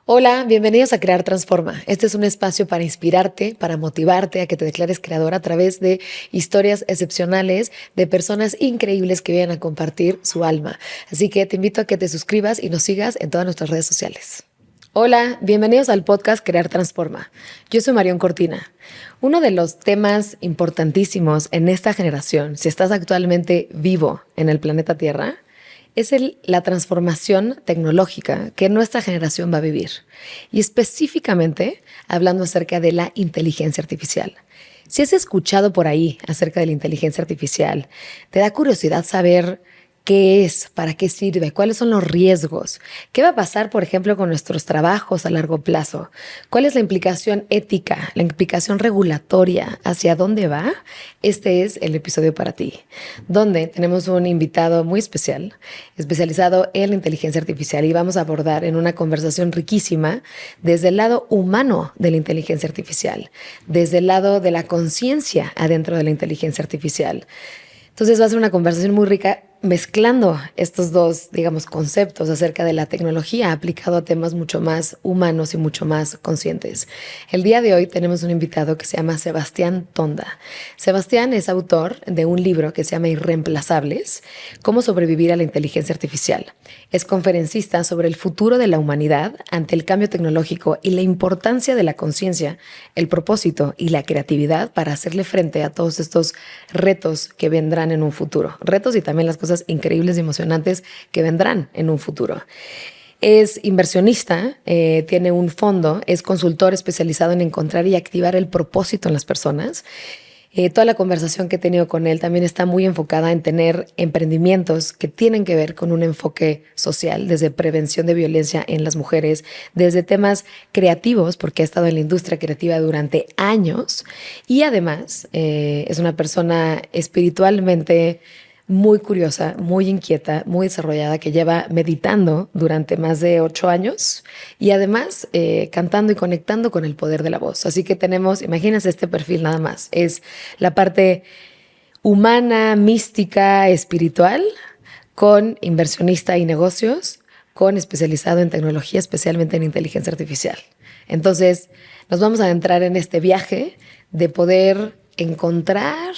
Hola, bienvenidos a Crear Transforma. Este es un espacio para inspirarte, para motivarte a que te declares creador a través de historias excepcionales de personas increíbles que vienen a compartir su alma. Así que te invito a que te suscribas y nos sigas en todas nuestras redes sociales. Hola, bienvenidos al podcast Crear Transforma. Yo soy Marión Cortina. Uno de los temas importantísimos en esta generación, si estás actualmente vivo en el planeta Tierra, es la transformación tecnológica que nuestra generación va a vivir. Y específicamente hablando acerca de la inteligencia artificial. Si has escuchado por ahí acerca de la inteligencia artificial, te da curiosidad saber qué es, para qué sirve, cuáles son los riesgos, qué va a pasar, por ejemplo, con nuestros trabajos a largo plazo, cuál es la implicación ética, la implicación regulatoria, hacia dónde va. Este es el episodio para ti, donde tenemos un invitado muy especial, especializado en la inteligencia artificial, y vamos a abordar en una conversación riquísima desde el lado humano de la inteligencia artificial, desde el lado de la conciencia adentro de la inteligencia artificial. Entonces va a ser una conversación muy rica mezclando estos dos, digamos, conceptos acerca de la tecnología aplicado a temas mucho más humanos y mucho más conscientes. El día de hoy tenemos un invitado que se llama Sebastián Tonda. Sebastián es autor de un libro que se llama Irreemplazables: Cómo sobrevivir a la inteligencia artificial. Es conferencista sobre el futuro de la humanidad ante el cambio tecnológico y la importancia de la conciencia, el propósito y la creatividad para hacerle frente a todos estos retos que vendrán en un futuro. Retos y también las cosas increíbles y emocionantes que vendrán en un futuro. Es inversionista, tiene un fondo, es consultor especializado en encontrar y activar el propósito en las personas. Toda la conversación que he tenido con él también está muy enfocada en tener emprendimientos que tienen que ver con un enfoque social, desde prevención de violencia en las mujeres, desde temas creativos, porque ha estado en la industria creativa durante años, y además es una persona espiritualmente muy curiosa, muy inquieta, muy desarrollada, que lleva meditando durante más de 8 años y además cantando y conectando con el poder de la voz. Así que tenemos, imagínense este perfil nada más, es la parte humana, mística, espiritual, con inversionista y negocios, con especializado en tecnología, especialmente en inteligencia artificial. Entonces, nos vamos a adentrar en este viaje de poder encontrar,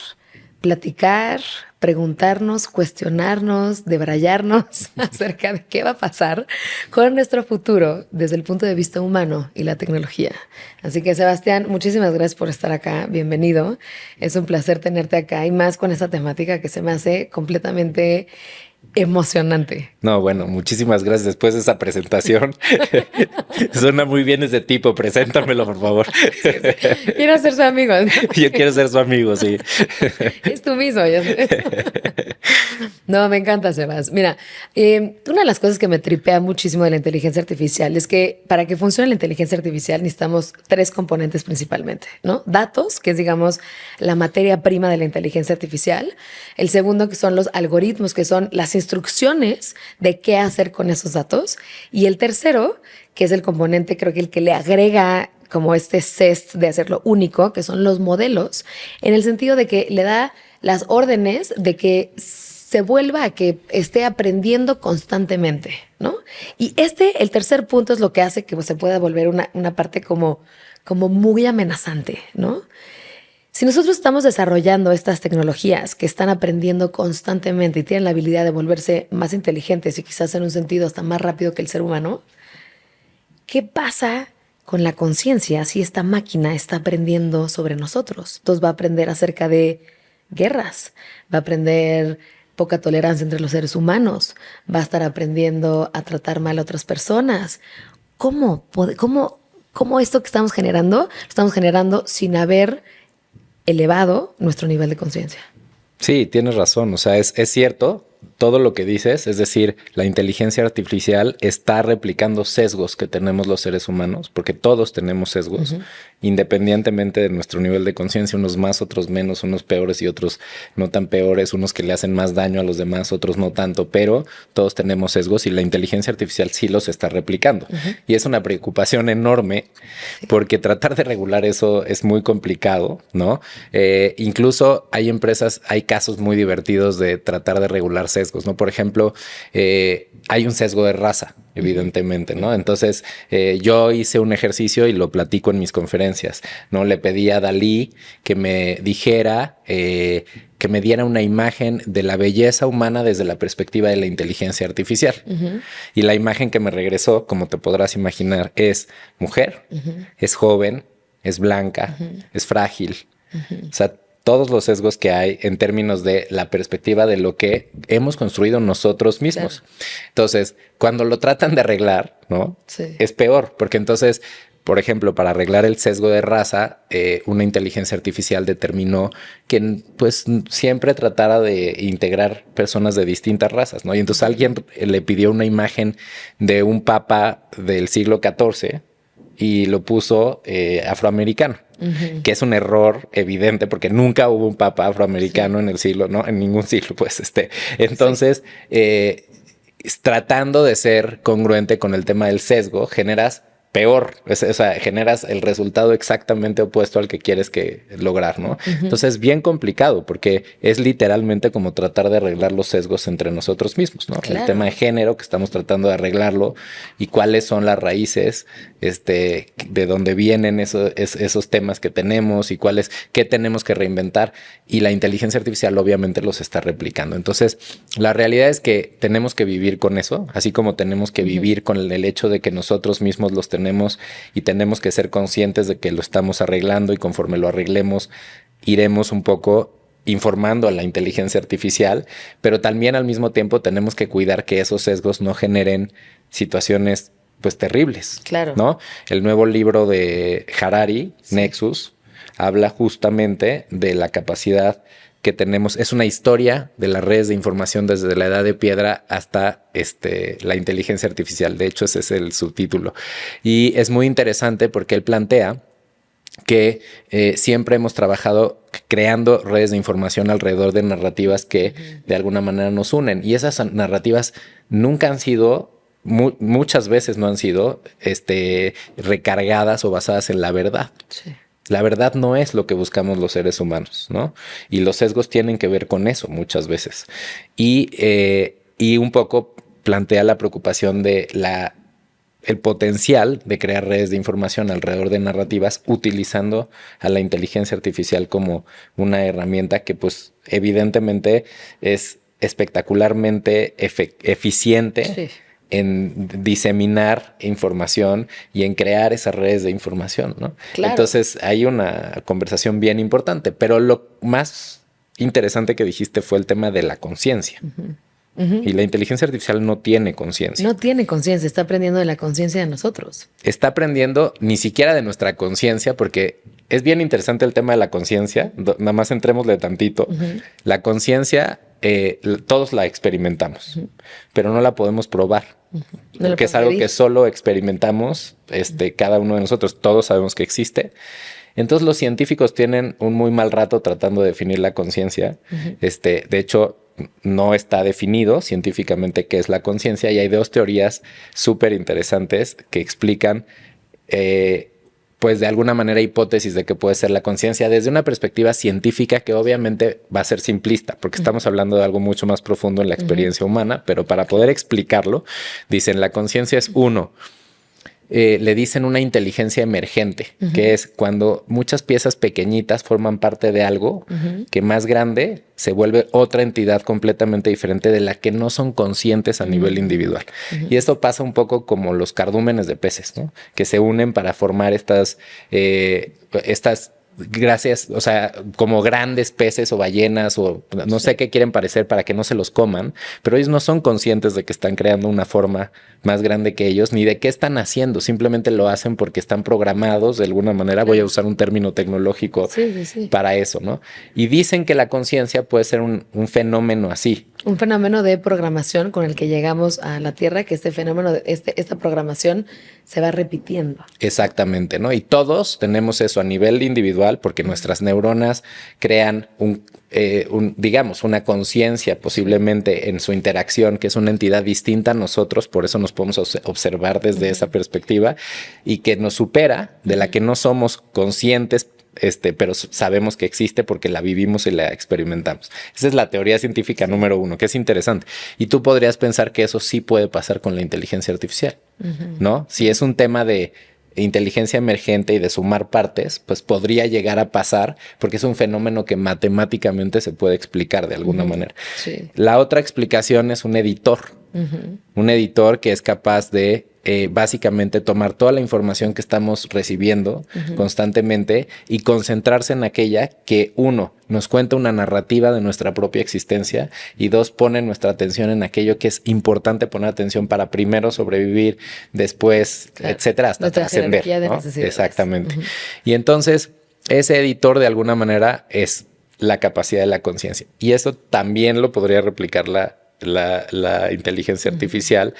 platicar, preguntarnos, cuestionarnos, debrayarnos acerca de qué va a pasar con nuestro futuro desde el punto de vista humano y la tecnología. Así que, Sebastián, muchísimas gracias por estar acá. Bienvenido. Es un placer tenerte acá y más con esta temática que se me hace completamente emocionante. No, bueno, muchísimas gracias después de esa presentación. Suena muy bien ese tipo, preséntamelo, por favor. Sí, sí. Quiero ser su amigo, ¿no? Yo quiero ser su amigo, sí. Es tú mismo. No, me encanta, Sebas. Mira, una de las cosas que me tripea muchísimo de la inteligencia artificial es que para que funcione la inteligencia artificial necesitamos 3 componentes principalmente, ¿no? Datos, que es, digamos, la materia prima de la inteligencia artificial. El segundo, que son los algoritmos, que son las instrucciones de qué hacer con esos datos. Y el tercero, que es el componente, creo que el que le agrega como este zest de hacerlo único, que son los modelos, en el sentido de que le da las órdenes de que se vuelva a que esté aprendiendo constantemente, ¿no? Y el tercer punto es lo que hace que se pueda volver una parte como muy amenazante, ¿no? Si nosotros estamos desarrollando estas tecnologías que están aprendiendo constantemente y tienen la habilidad de volverse más inteligentes y quizás en un sentido hasta más rápido que el ser humano, ¿qué pasa con la conciencia si esta máquina está aprendiendo sobre nosotros? Entonces va a aprender acerca de guerras, va a aprender poca tolerancia entre los seres humanos, va a estar aprendiendo a tratar mal a otras personas. ¿Cómo esto que estamos generando, lo estamos generando sin haber elevado nuestro nivel de conciencia? Sí, tienes razón. O sea, es cierto todo lo que dices. Es decir, la inteligencia artificial está replicando sesgos que tenemos los seres humanos, porque todos tenemos sesgos, independientemente de nuestro nivel de conciencia, unos más, otros menos, unos peores y otros no tan peores, unos que le hacen más daño a los demás, otros no tanto, pero todos tenemos sesgos y la inteligencia artificial sí los está replicando. Y es una preocupación enorme porque tratar de regular eso es muy complicado, ¿no? Incluso hay empresas, hay casos muy divertidos de tratar de regular sesgos, ¿no? Por ejemplo, hay un sesgo de raza, evidentemente, ¿no? Entonces, yo hice un ejercicio y lo platico en mis conferencias, ¿no? Le pedí a Dalí que me dijera, que me diera una imagen de la belleza humana desde la perspectiva de la inteligencia artificial. Y la imagen que me regresó, como te podrás imaginar, es mujer, es joven, es blanca, es frágil. O sea, todos los sesgos que hay en términos de la perspectiva de lo que hemos construido nosotros mismos. Claro. Entonces, cuando lo tratan de arreglar, ¿no? Sí. Es peor, porque entonces, por ejemplo, para arreglar el sesgo de raza, una inteligencia artificial determinó que pues siempre tratara de integrar personas de distintas razas, ¿no? Y entonces alguien le pidió una imagen de un papa del siglo XIV y lo puso afroamericano. Que es un error evidente porque nunca hubo un papa afroamericano en el siglo, ¿no? En ningún siglo, pues, Entonces, tratando de ser congruente con el tema del sesgo, generas peor, o sea, generas el resultado exactamente opuesto al que quieres lograr, ¿no? Entonces es bien complicado porque es literalmente como tratar de arreglar los sesgos entre nosotros mismos, ¿no? Claro. El tema de género que estamos tratando de arreglarlo y cuáles son las raíces, de dónde vienen esos temas que tenemos y qué tenemos que reinventar, y la inteligencia artificial obviamente los está replicando. Entonces la realidad es que tenemos que vivir con eso, así como tenemos que vivir con el hecho de que nosotros mismos los tenemos y tenemos que ser conscientes de que lo estamos arreglando, y conforme lo arreglemos iremos un poco informando a la inteligencia artificial, pero también al mismo tiempo tenemos que cuidar que esos sesgos no generen situaciones pues terribles. Claro. ¿No? El nuevo libro de Harari, sí. Nexus, habla justamente de la capacidad que tenemos. Es una historia de las redes de información desde la edad de piedra hasta la inteligencia artificial. De hecho, ese es el subtítulo. Y es muy interesante porque él plantea que siempre hemos trabajado creando redes de información alrededor de narrativas que de alguna manera nos unen. Y esas narrativas nunca han sido, muchas veces no han sido recargadas o basadas en la verdad. Sí. La verdad no es lo que buscamos los seres humanos, ¿no? Y los sesgos tienen que ver con eso muchas veces. Y un poco plantea la preocupación de el potencial de crear redes de información alrededor de narrativas utilizando a la inteligencia artificial como una herramienta que pues evidentemente es espectacularmente eficiente. Sí. En diseminar información y en crear esas redes de información, ¿no? Claro. Entonces hay una conversación bien importante, pero lo más interesante que dijiste fue el tema de la conciencia. Y la inteligencia artificial no tiene conciencia. No tiene conciencia, está aprendiendo de la conciencia de nosotros. Está aprendiendo ni siquiera de nuestra conciencia, porque es bien interesante el tema de la conciencia. Nada más entrémosle tantito. La conciencia, todos la experimentamos, pero no la podemos probar. Porque es algo que solo experimentamos cada uno de nosotros. Todos sabemos que existe. Entonces los científicos tienen un muy mal rato tratando de definir la conciencia. De hecho, no está definido científicamente qué es la conciencia, y hay dos teorías súper interesantes que explican pues de alguna manera hipótesis de qué puede ser la conciencia desde una perspectiva científica que obviamente va a ser simplista, porque estamos hablando de algo mucho más profundo en la experiencia humana, pero para poder explicarlo, dicen la conciencia es le dicen una inteligencia emergente, que es cuando muchas piezas pequeñitas forman parte de algo que más grande se vuelve otra entidad completamente diferente de la que no son conscientes a nivel individual. Y esto pasa un poco como los cardúmenes de peces, ¿no? Que se unen para formar estas gracias, o sea, como grandes peces o ballenas o no sé qué quieren parecer para que no se los coman, pero ellos no son conscientes de que están creando una forma más grande que ellos, ni de qué están haciendo, simplemente lo hacen porque están programados de alguna manera. Voy a usar un término tecnológico para eso, ¿no? Y dicen que la conciencia puede ser un fenómeno así. Un fenómeno de programación con el que llegamos a la Tierra, que este fenómeno, esta programación se va repitiendo. Exactamente, ¿no? Y todos tenemos eso a nivel individual porque nuestras neuronas crean digamos, una conciencia posiblemente en su interacción, que es una entidad distinta a nosotros, por eso nos podemos observar desde esa perspectiva y que nos supera, de la que no somos conscientes pero sabemos que existe porque la vivimos y la experimentamos. Esa es la teoría científica número 1, que es interesante. Y tú podrías pensar que eso sí puede pasar con la inteligencia artificial, ¿no? Si es un tema de inteligencia emergente y de sumar partes, pues podría llegar a pasar porque es un fenómeno que matemáticamente se puede explicar de alguna manera. Sí. La otra explicación es un editor. Un editor que es capaz de básicamente tomar toda la información que estamos recibiendo constantemente y concentrarse en aquella que, uno, nos cuenta una narrativa de nuestra propia existencia y dos, pone nuestra atención en aquello que es importante poner atención para primero sobrevivir, después, etcétera, hasta trascender, ¿no? Exactamente. Y entonces, ese editor de alguna manera es la capacidad de la conciencia. Y eso también lo podría replicar la inteligencia artificial,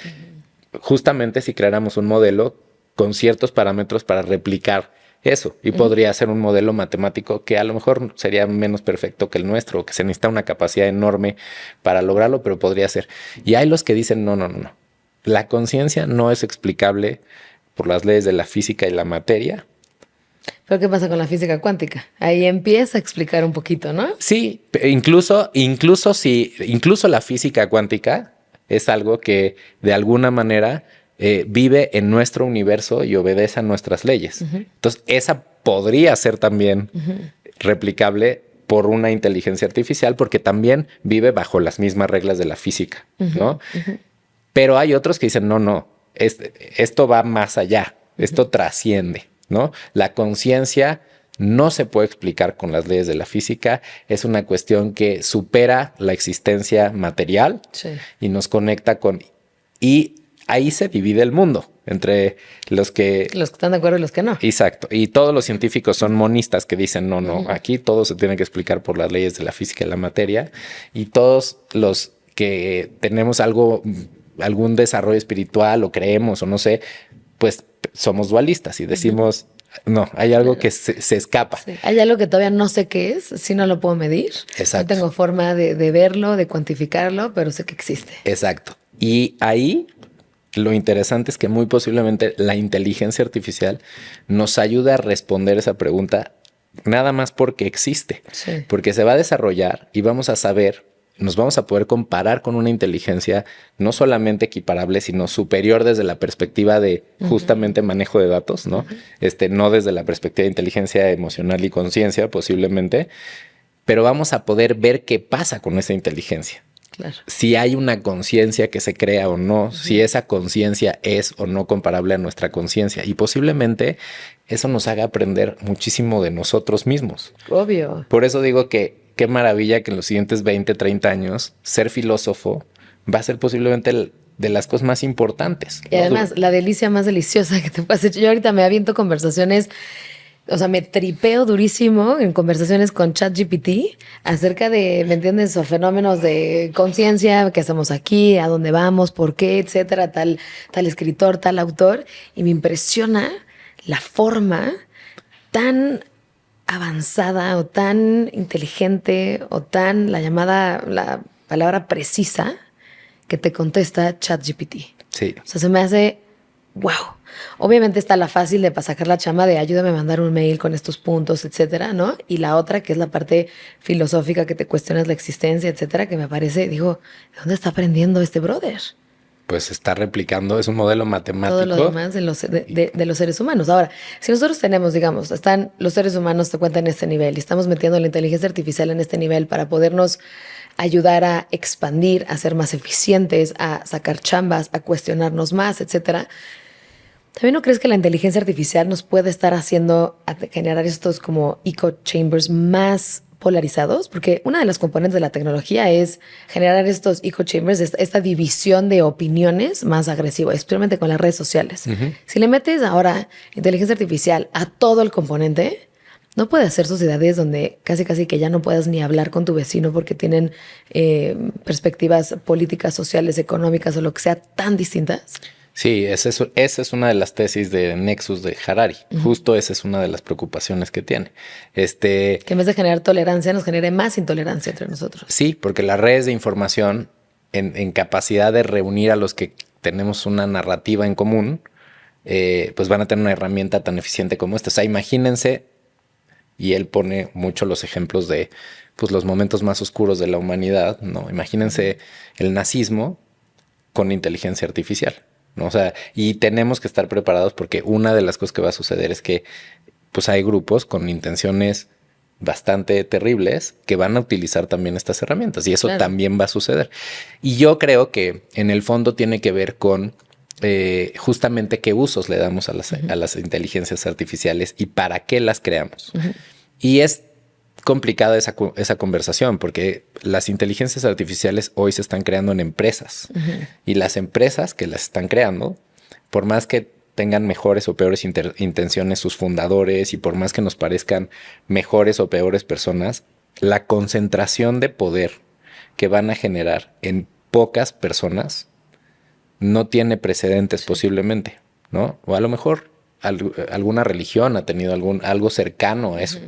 justamente si creáramos un modelo con ciertos parámetros para replicar eso. Y podría ser un modelo matemático que a lo mejor sería menos perfecto que el nuestro, o que se necesita una capacidad enorme para lograrlo, pero podría ser. Y hay los que dicen, no. La conciencia no es explicable por las leyes de la física y la materia. ¿Pero qué pasa con la física cuántica? Ahí empieza a explicar un poquito, ¿no? Sí, incluso la física cuántica es algo que de alguna manera vive en nuestro universo y obedece a nuestras leyes. Entonces, esa podría ser también replicable por una inteligencia artificial porque también vive bajo las mismas reglas de la física, ¿no? Pero hay otros que dicen, no, esto va más allá, esto trasciende, ¿no? La conciencia no se puede explicar con las leyes de la física, es una cuestión que supera la existencia material y nos conecta con... Y ahí se divide el mundo entre los que están de acuerdo y los que no. Exacto. Y todos los científicos son monistas que dicen, no, aquí todo se tiene que explicar por las leyes de la física y la materia. Y todos los que tenemos algún desarrollo espiritual o creemos o no sé, pues somos dualistas y decimos... No, hay algo que se escapa. Sí. Hay algo que todavía no sé qué es, si no lo puedo medir. Exacto. No tengo forma de verlo, de cuantificarlo, pero sé que existe. Exacto. Y ahí lo interesante es que muy posiblemente la inteligencia artificial nos ayuda a responder esa pregunta nada más porque existe. Sí. Porque se va a desarrollar y vamos a saber... Nos vamos a poder comparar con una inteligencia no solamente equiparable, sino superior desde la perspectiva de justamente manejo de datos, ¿no? No desde la perspectiva de inteligencia emocional y conciencia, posiblemente, pero vamos a poder ver qué pasa con esa inteligencia. Claro. Si hay una conciencia que se crea o no, si esa conciencia es o no comparable a nuestra conciencia. Y posiblemente eso nos haga aprender muchísimo de nosotros mismos. Obvio. Por eso digo que qué maravilla que en los siguientes 20, 30 años ser filósofo va a ser posiblemente de las cosas más importantes. Y además, la delicia más deliciosa que te puedas hacer. Yo ahorita me aviento conversaciones, o sea, me tripeo durísimo en conversaciones con ChatGPT acerca de, ¿me entiendes? O fenómenos de conciencia, qué hacemos aquí, a dónde vamos, por qué, etcétera, tal escritor, tal autor. Y me impresiona la forma tan avanzada o tan inteligente o tan la palabra precisa que te contesta ChatGPT. Sí. O sea, se me hace wow. Obviamente está la fácil de sacar la chamba de ayúdame a mandar un mail con estos puntos, etcétera, ¿no? Y la otra que es la parte filosófica que te cuestionas la existencia, etcétera, que me parece, digo, ¿de dónde está aprendiendo este brother? Pues está replicando, es un modelo matemático. Todo lo demás de los seres humanos. Ahora, si nosotros tenemos, digamos, están los seres humanos te cuentan en este nivel y estamos metiendo la inteligencia artificial en este nivel para podernos ayudar a expandir, a ser más eficientes, a sacar chambas, a cuestionarnos más, etcétera. ¿También no crees que la inteligencia artificial nos puede estar haciendo a generar estos como echo chambers más polarizados? Porque una de las componentes de la tecnología es generar estos echo chambers, esta división de opiniones más agresiva, especialmente con las redes sociales. Si le metes ahora inteligencia artificial a todo el componente, no puede hacer sociedades donde casi que ya no puedas ni hablar con tu vecino porque tienen perspectivas políticas, sociales, económicas o lo que sea tan distintas. Sí, esa es una de las tesis de Nexus de Harari. Justo esa es una de las preocupaciones que tiene. Que en vez de generar tolerancia, nos genere más intolerancia entre nosotros. Sí, porque las redes de información en capacidad de reunir a los que tenemos una narrativa en común, pues van a tener una herramienta tan eficiente como esta. O sea, imagínense Y él pone mucho los ejemplos de pues, los momentos más oscuros de la humanidad, ¿no? Imagínense el nazismo con inteligencia artificial, ¿no? O sea, y tenemos que estar preparados porque una de las cosas que va a suceder es que pues hay grupos con intenciones bastante terribles que van a utilizar también estas herramientas y eso también va a suceder. Y yo creo que en el fondo tiene que ver con justamente qué usos le damos a las inteligencias artificiales y para qué las creamos. Y es complicada esa conversación porque las inteligencias artificiales hoy se están creando en empresas y las empresas que las están creando, por más que tengan mejores o peores intenciones sus fundadores y por más que nos parezcan mejores o peores personas, la concentración de poder que van a generar en pocas personas no tiene precedentes posiblemente, ¿no? O a lo mejor alguna religión ha tenido algo cercano a eso,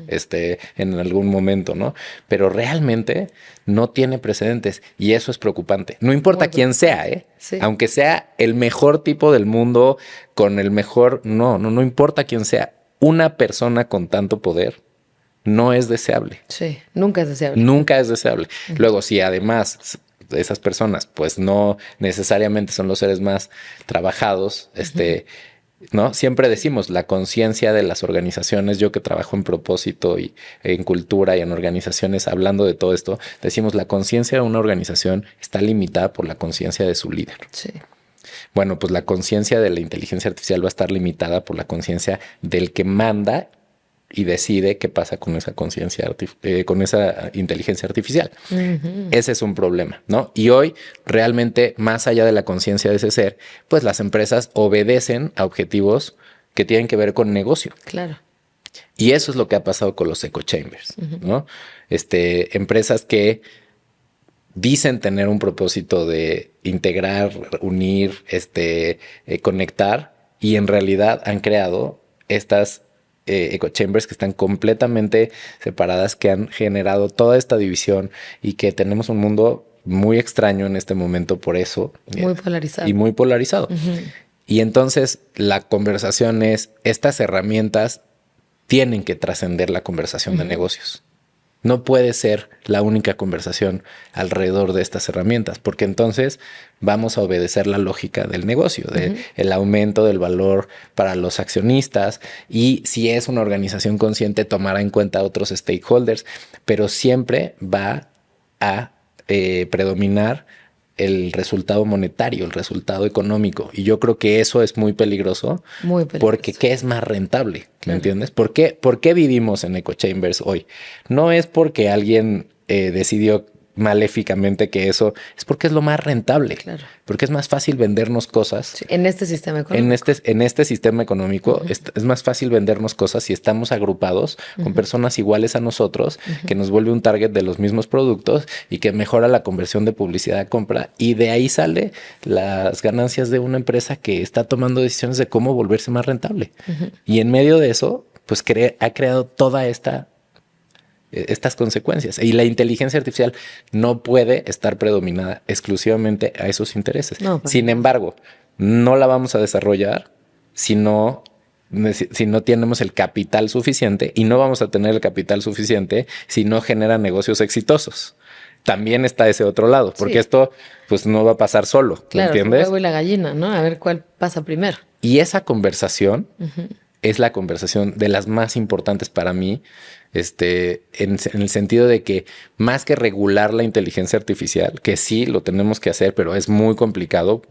en algún momento, ¿no? Pero realmente no tiene precedentes y eso es preocupante. No importa quién sea, sí. Aunque sea el mejor tipo del mundo, con el mejor, no importa quién sea. Una persona con tanto poder no es deseable. Sí, nunca es deseable. Nunca es deseable. Luego, si además esas personas, pues no necesariamente son los seres más trabajados, ¿no? Siempre decimos la conciencia de las organizaciones. Yo que trabajo en propósito y en cultura y en organizaciones hablando de todo esto, decimos la conciencia de una organización está limitada por la conciencia de su líder. Sí. Bueno, pues la conciencia de la inteligencia artificial va a estar limitada por la conciencia del que manda y decide qué pasa con esa conciencia, con esa inteligencia artificial. Ese es un problema, ¿no? Y hoy realmente, más allá de la conciencia de ese ser, pues las empresas obedecen a objetivos que tienen que ver con negocio. Claro. Y eso es lo que ha pasado con los echo chambers, ¿no? Empresas que dicen tener un propósito de integrar, unir, conectar, y en realidad han creado estas echo chambers que están completamente separadas, que han generado toda esta división y que tenemos un mundo muy extraño en este momento por eso. Muy polarizado. Y muy polarizado. Y entonces la conversación es, estas herramientas tienen que trascender la conversación de negocios. No puede ser la única conversación alrededor de estas herramientas, porque entonces vamos a obedecer la lógica del negocio, el aumento del valor para los accionistas, y si es una organización consciente tomará en cuenta a otros stakeholders, pero siempre va a predominar el resultado monetario, el resultado económico. Y yo creo que eso es muy peligroso. Muy peligroso. Porque ¿qué es más rentable? ¿Me entiendes? ¿Por qué vivimos en echo chambers hoy? No es porque alguien decidió maléficamente que eso es porque es lo más rentable. Claro. Porque es más fácil vendernos cosas. Sí, en este sistema económico. En este sistema económico es más fácil vendernos cosas si estamos agrupados con personas iguales a nosotros, que nos vuelve un target de los mismos productos y que mejora la conversión de publicidad a compra. Y de ahí sale las ganancias de una empresa que está tomando decisiones de cómo volverse más rentable. Y en medio de eso, pues ha creado toda estas consecuencias. Y la inteligencia artificial no puede estar predominada exclusivamente a esos intereses. No, sin embargo, no la vamos a desarrollar si no tenemos el capital suficiente, y no vamos a tener el capital suficiente si no genera negocios exitosos. También está ese otro lado, porque esto pues no va a pasar solo, claro, ¿entiendes? El huevo y la gallina, ¿no? A ver cuál pasa primero. Y esa conversación es la conversación de las más importantes para mí, en el sentido de que más que regular la inteligencia artificial, que sí lo tenemos que hacer, pero es muy complicado.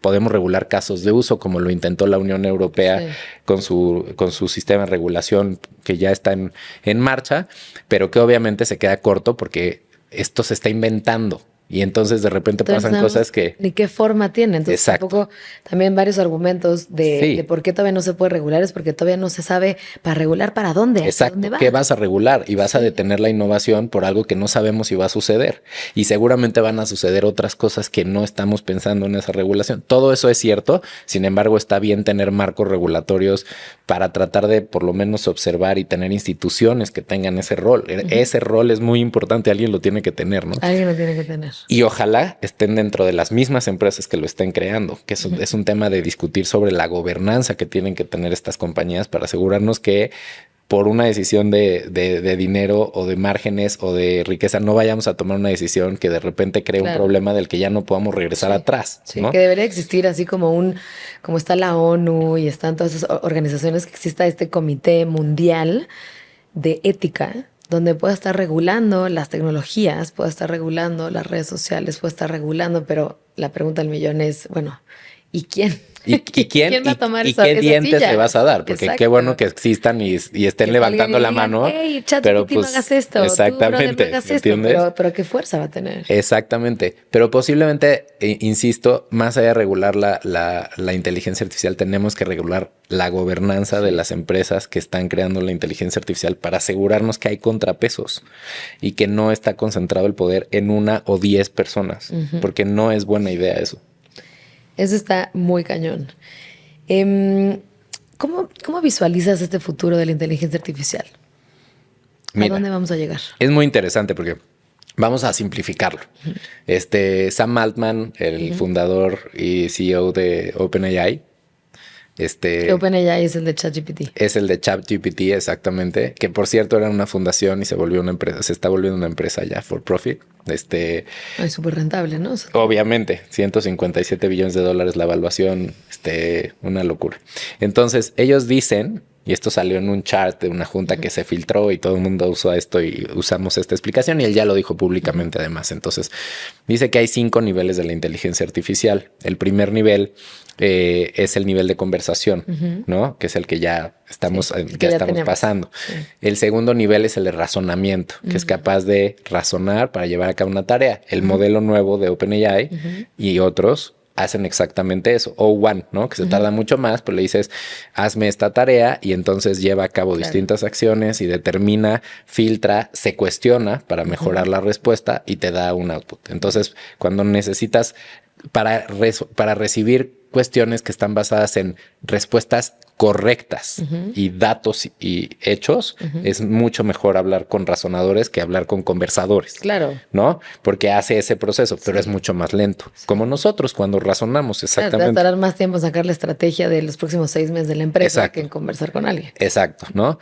Podemos regular casos de uso, como lo intentó la Unión Europea con su sistema de regulación que ya está en marcha, pero que obviamente se queda corto porque esto se está inventando. Y entonces de repente pasan cosas que... Ni qué forma tiene. Entonces tampoco, también varios argumentos de por qué todavía no se puede regular es porque todavía no se sabe para regular para dónde. Exacto. ¿Dónde va? ¿Qué vas a regular? Y vas a detener la innovación por algo que no sabemos si va a suceder. Y seguramente van a suceder otras cosas que no estamos pensando en esa regulación. Todo eso es cierto. Sin embargo, está bien tener marcos regulatorios para tratar de por lo menos observar y tener instituciones que tengan ese rol. Ese rol es muy importante. Alguien lo tiene que tener, ¿no? Alguien lo tiene que tener. Y ojalá estén dentro de las mismas empresas que lo estén creando, que es un tema de discutir sobre la gobernanza que tienen que tener estas compañías para asegurarnos que por una decisión de dinero o de márgenes o de riqueza, no vayamos a tomar una decisión que de repente cree un problema del que ya no podamos regresar atrás. Sí, ¿no? que debería existir así como como está la ONU y están todas esas organizaciones, que exista este comité mundial de ética, donde pueda estar regulando las tecnologías, pueda estar regulando las redes sociales, pueda estar regulando, pero la pregunta del millón es, bueno, ¿y quién? ¿Quién va a tomar y qué dientes silla? le vas a dar? Porque qué bueno que existan y estén que levantando la digan, mano. hey, ChatGPT, pero pues, no hagas esto. exactamente, Tú, brother, no hagas esto. Pero ¿qué fuerza va a tener? Exactamente. Pero posiblemente, insisto, más allá de regular la inteligencia artificial, tenemos que regular la gobernanza de las empresas que están creando la inteligencia artificial para asegurarnos que hay contrapesos y que no está concentrado el poder en 1 o 10 personas, porque no es buena idea eso. Eso está muy cañón. ¿Cómo visualizas este futuro de la inteligencia artificial? Mira, ¿A dónde vamos a llegar? Es muy interesante porque vamos a simplificarlo. Sam Altman, el fundador y CEO de OpenAI. OpenAI es el de ChatGPT. Es el de ChatGPT, exactamente. Que por cierto era una fundación y se volvió una empresa. Se está volviendo una empresa ya for profit. Es súper rentable, ¿no? Obviamente, $157 billones la evaluación, una locura. Entonces, ellos dicen, y esto salió en un chart de una junta que se filtró y todo el mundo usó esto y usamos esta explicación y él ya lo dijo públicamente además. Entonces, dice que hay 5 niveles de la inteligencia artificial. El primer nivel es el nivel de conversación, ¿no? Que es el que ya estamos, pasando. Sí. El segundo nivel es el de razonamiento, que es capaz de razonar para llevar a cabo una tarea. El modelo nuevo de OpenAI y otros hacen exactamente eso. O1, ¿no? Que se tarda mucho más, pero le dices, hazme esta tarea y entonces lleva a cabo distintas acciones y determina, filtra, se cuestiona para mejorar la respuesta y te da un output. Entonces, cuando necesitas para recibir cuestiones que están basadas en respuestas correctas y datos y hechos, es mucho mejor hablar con razonadores que hablar con conversadores. Claro. ¿No? Porque hace ese proceso, pero es mucho más lento. Como nosotros cuando razonamos, exactamente. Claro, te va a tardar más tiempo en sacar la estrategia de los próximos 6 meses de la empresa que en conversar con alguien. Exacto, ¿no?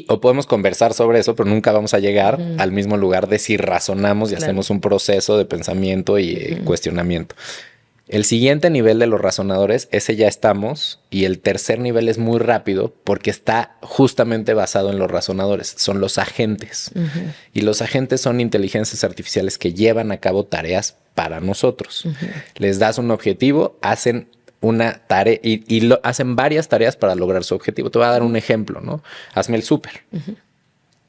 O podemos conversar sobre eso, pero nunca vamos a llegar al mismo lugar de si razonamos y hacemos un proceso de pensamiento y cuestionamiento. El siguiente nivel de los razonadores, ese ya estamos, y el tercer nivel es muy rápido porque está justamente basado en los razonadores, son los agentes. Y los agentes son inteligencias artificiales que llevan a cabo tareas para nosotros. Les das un objetivo, hacen una tarea y hacen varias tareas para lograr su objetivo. Te voy a dar un ejemplo, ¿no? Hazme el súper.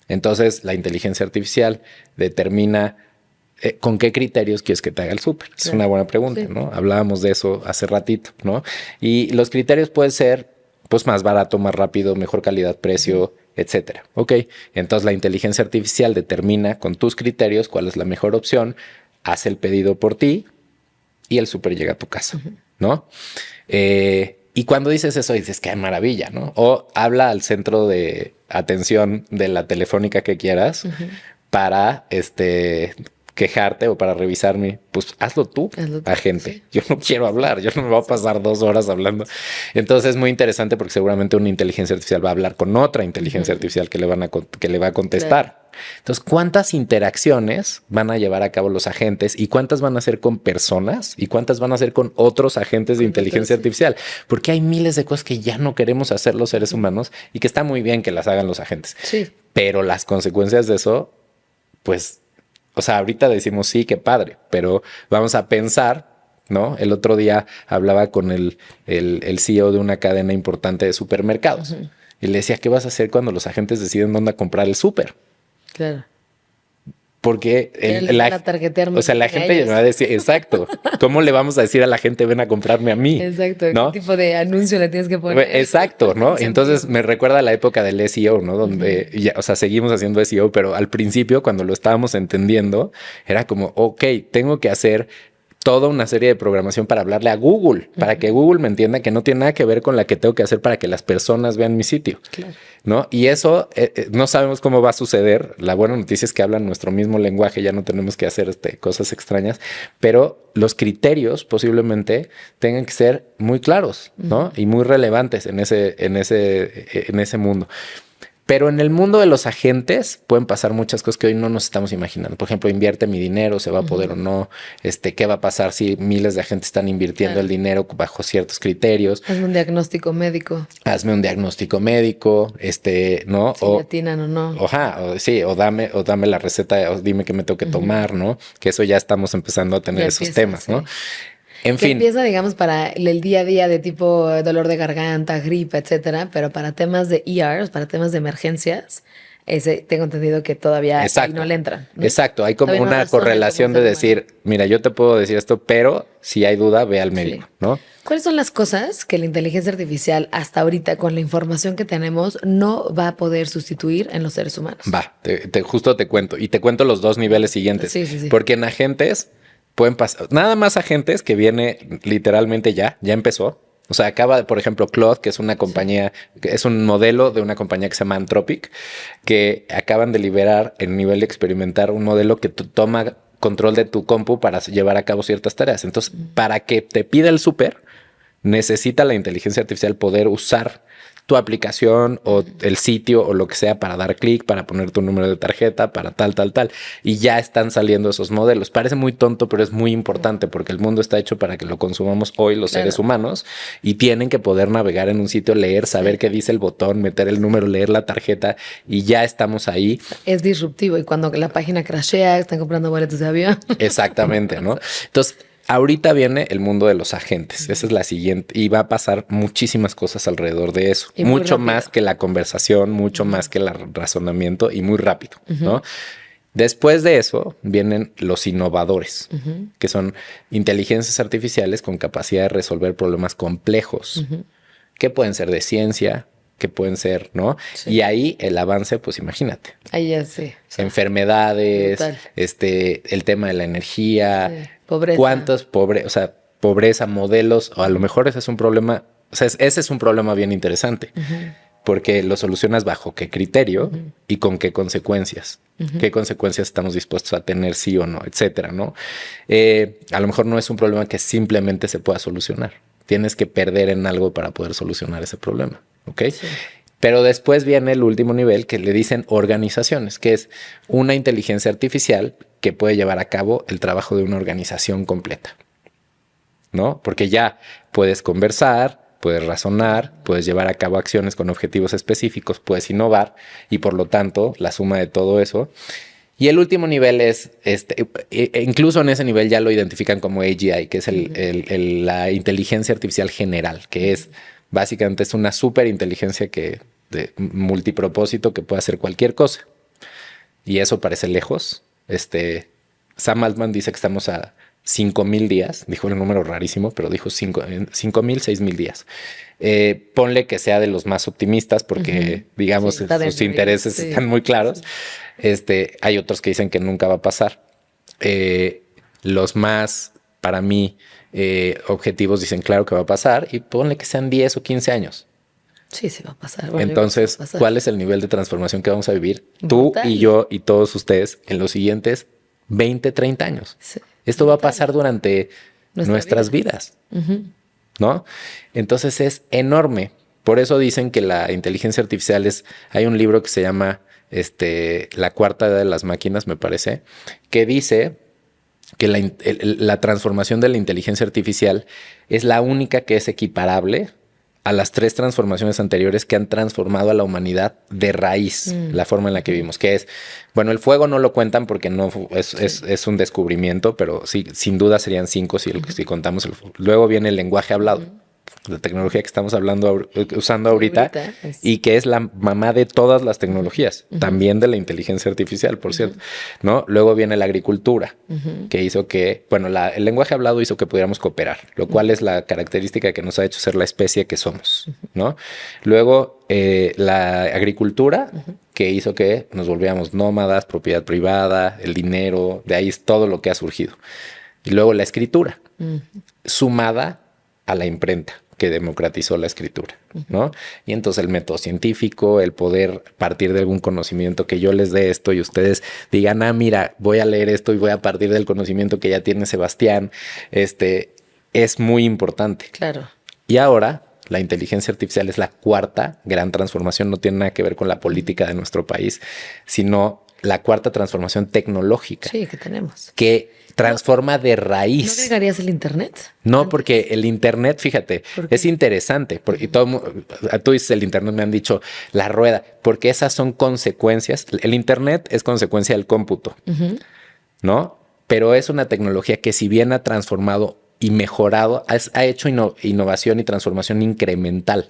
Entonces, la inteligencia artificial determina ¿con qué criterios quieres que te haga el súper? Es una buena pregunta, ¿no? Hablábamos de eso hace ratito, ¿no? Y los criterios pueden ser, pues, más barato, más rápido, mejor calidad, precio, etcétera. Ok, entonces la inteligencia artificial determina con tus criterios cuál es la mejor opción, hace el pedido por ti y el súper llega a tu casa, ¿no? Y cuando dices eso, dices, qué maravilla, ¿no? O habla al centro de atención de la telefónica que quieras para, quejarte o para revisarme, pues hazlo tú, agente. Sí. Yo no quiero hablar, yo no me voy a pasar 2 horas hablando. Entonces es muy interesante porque seguramente una inteligencia artificial va a hablar con otra inteligencia artificial que le va a contestar. Claro. Entonces, ¿cuántas interacciones van a llevar a cabo los agentes y cuántas van a hacer con personas y cuántas van a hacer con otros agentes de inteligencia artificial? Porque hay miles de cosas que ya no queremos hacer los seres humanos y que está muy bien que las hagan los agentes. Sí. Pero las consecuencias de eso, pues, o sea, ahorita decimos sí, qué padre, pero vamos a pensar, ¿no? El otro día hablaba con el CEO de una cadena importante de supermercados y le decía, ¿qué vas a hacer cuando los agentes deciden dónde comprar el súper? Claro. Porque la gente me va a decir, exacto, ¿cómo le vamos a decir a la gente ven a comprarme a mí? Exacto, ¿no? ¿Qué tipo de anuncio le tienes que poner? Exacto, ¿no? Entonces me recuerda a la época del SEO, ¿no? Donde, ya, o sea, seguimos haciendo SEO, pero al principio cuando lo estábamos entendiendo, era como, ok, tengo que hacer toda una serie de programación para hablarle a Google, para que Google me entienda que no tiene nada que ver con la que tengo que hacer para que las personas vean mi sitio, ¿no? Y eso no sabemos cómo va a suceder. La buena noticia es que hablan nuestro mismo lenguaje, ya no tenemos que hacer cosas extrañas, pero los criterios posiblemente tengan que ser muy claros, ¿no? Y muy relevantes en ese mundo. Pero en el mundo de los agentes pueden pasar muchas cosas que hoy no nos estamos imaginando. Por ejemplo, invierte mi dinero, se va a poder o no. ¿Qué va a pasar si miles de agentes están invirtiendo el dinero bajo ciertos criterios? Hazme un diagnóstico médico. Hazme un diagnóstico médico, ¿no? Si le atinan o no. O dame la receta, o dime qué me tengo que tomar, ¿no? Que eso ya estamos empezando a tener esos temas, ¿no? En fin. Empieza, digamos, para el día a día de tipo dolor de garganta, gripe, etcétera, pero para temas de ERs, para temas de emergencias, tengo entendido que todavía ahí no le entran, ¿no? Exacto, hay como una correlación de decir, mira, yo te puedo decir esto, pero si hay duda, ve al médico, ¿no? ¿Cuáles son las cosas que la inteligencia artificial hasta ahorita, con la información que tenemos, no va a poder sustituir en los seres humanos? Justo te cuento, y te cuento los dos niveles siguientes. Sí. Porque en agentes pueden pasar, nada más agentes que viene literalmente ya empezó. O sea, por ejemplo, Claude, que es una compañía, que es un modelo de una compañía que se llama Anthropic, que acaban de liberar en nivel de experimentar un modelo que toma control de tu compu para llevar a cabo ciertas tareas. Entonces, para que te pida el súper, necesita la inteligencia artificial poder usar tu aplicación o el sitio o lo que sea para dar clic, para poner tu número de tarjeta, para tal. Y ya están saliendo esos modelos. Parece muy tonto, pero es muy importante porque el mundo está hecho para que lo consumamos hoy los seres humanos y tienen que poder navegar en un sitio, leer, saber qué dice el botón, meter el número, leer la tarjeta y ya estamos ahí. Es disruptivo y cuando la página crashea, están comprando boletos de avión. Exactamente, ¿no? Entonces, ahorita viene el mundo de los agentes. Esa es la siguiente. Y va a pasar muchísimas cosas alrededor de eso. Mucho más que la conversación, mucho más que el razonamiento y muy rápido, ¿no? Después de eso vienen los innovadores, que son inteligencias artificiales con capacidad de resolver problemas complejos, que pueden ser de ciencia, que pueden ser, ¿no? Sí. Y ahí el avance, pues imagínate. Ahí ya sí. O sea, enfermedades, el tema de la energía, pobreza. Pobreza, modelos, o a lo mejor ese es un problema, ese es un problema bien interesante, porque lo solucionas bajo qué criterio y con qué consecuencias. ¿Qué consecuencias estamos dispuestos a tener, sí o no, etcétera, ¿no? A lo mejor no es un problema que simplemente se pueda solucionar. Tienes que perder en algo para poder solucionar ese problema, ¿ok? Sí. Pero después viene el último nivel que le dicen organizaciones, que es una inteligencia artificial que puede llevar a cabo el trabajo de una organización completa, ¿no? Porque ya puedes conversar, puedes razonar, puedes llevar a cabo acciones con objetivos específicos, puedes innovar y por lo tanto la suma de todo eso. Y el último nivel es, incluso en ese nivel ya lo identifican como AGI, que es la inteligencia artificial general, que es básicamente es una súper inteligencia de multipropósito que puede hacer cualquier cosa. Y eso parece lejos. Sam Altman dice que estamos a 5,000 días, dijo el número rarísimo, pero dijo 5,000, 6,000 días. Ponle que sea de los más optimistas porque, digamos, sus intereses están muy claros. Hay otros que dicen que nunca va a pasar. Los más, para mí, objetivos dicen claro que va a pasar y ponle que sean 10 o 15 años. Sí, sí va a pasar. Bueno, entonces, va a pasar. ¿Cuál es el nivel de transformación que vamos a vivir? Tú y yo y todos ustedes en los siguientes 20, 30 años. Sí. Esto va a pasar durante nuestras vidas, ¿no? Entonces es enorme. Por eso dicen que la inteligencia artificial hay un libro que se llama La cuarta edad de las máquinas, me parece, que dice que la transformación de la inteligencia artificial es la única que es equiparable a las 3 transformaciones anteriores que han transformado a la humanidad de raíz, la forma en la que vivimos, que es, bueno, el fuego no lo cuentan porque no es un descubrimiento, pero sí, sin duda serían 5 si contamos el fuego. Luego viene el lenguaje hablado, la tecnología que estamos usando ahorita y que es la mamá de todas las tecnologías, también de la inteligencia artificial, por cierto, ¿no? Luego viene la agricultura, que hizo que, bueno, el lenguaje hablado hizo que pudiéramos cooperar, lo cual es la característica que nos ha hecho ser la especie que somos, ¿no? Luego la agricultura, que hizo que nos volviéramos nómadas, propiedad privada, el dinero, de ahí es todo lo que ha surgido. Y luego la escritura, sumada a la imprenta, que democratizó la escritura, ¿no? Y entonces el método científico, el poder partir de algún conocimiento que yo les dé esto y ustedes digan, mira, voy a leer esto y voy a partir del conocimiento que ya tiene Sebastián, es muy importante. Claro. Y ahora la inteligencia artificial es la cuarta gran transformación, no tiene nada que ver con la política de nuestro país, sino la cuarta transformación tecnológica. Sí, que tenemos. Que transforma de raíz. ¿No agregarías el Internet? No, antes? porque el Internet, fíjate, es interesante. Porque tú dices el Internet, me han dicho la rueda, porque esas son consecuencias. El Internet es consecuencia del cómputo, ¿no? Pero es una tecnología que si bien ha transformado y mejorado, ha hecho innovación y transformación incremental,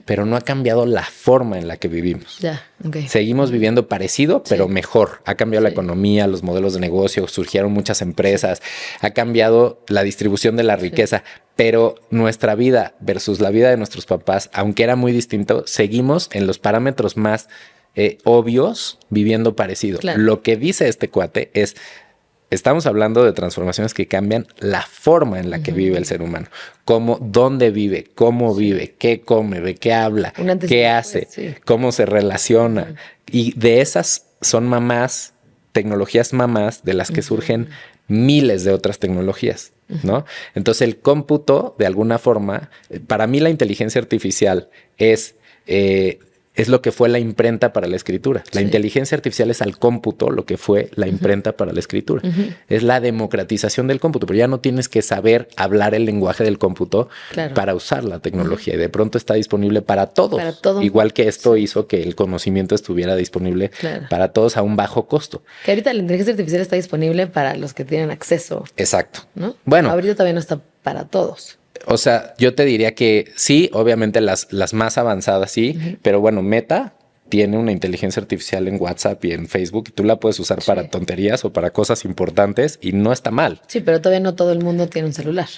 pero no ha cambiado la forma en la que vivimos. Ya, okay. Seguimos viviendo parecido, pero mejor. Ha cambiado la economía, los modelos de negocio, surgieron muchas empresas, ha cambiado la distribución de la riqueza, pero nuestra vida versus la vida de nuestros papás, aunque era muy distinto, seguimos en los parámetros más obvios viviendo parecido. Claro. Lo que dice este cuate es... Estamos hablando de transformaciones que cambian la forma en la que vive el ser humano. Cómo, dónde vive, cómo vive, qué come, de qué habla, qué hace, cómo se relaciona. Y de esas son tecnologías mamás de las que surgen miles de otras tecnologías, ¿no? Entonces el cómputo, de alguna forma, para mí la inteligencia artificial es lo que fue la imprenta para la escritura. La inteligencia artificial es al cómputo lo que fue la imprenta para la escritura. Es la democratización del cómputo, pero ya no tienes que saber hablar el lenguaje del cómputo para usar la tecnología. Y de pronto está disponible para todos. Para todo. Igual que esto hizo que el conocimiento estuviera disponible para todos a un bajo costo. Que ahorita la inteligencia artificial está disponible para los que tienen acceso. Exacto. ¿No? Bueno. Ahorita todavía no está para todos. O sea, yo te diría que sí, obviamente las más avanzadas sí, pero bueno, Meta tiene una inteligencia artificial en WhatsApp y en Facebook y tú la puedes usar para tonterías o para cosas importantes y no está mal. Sí, pero todavía no todo el mundo tiene un celular.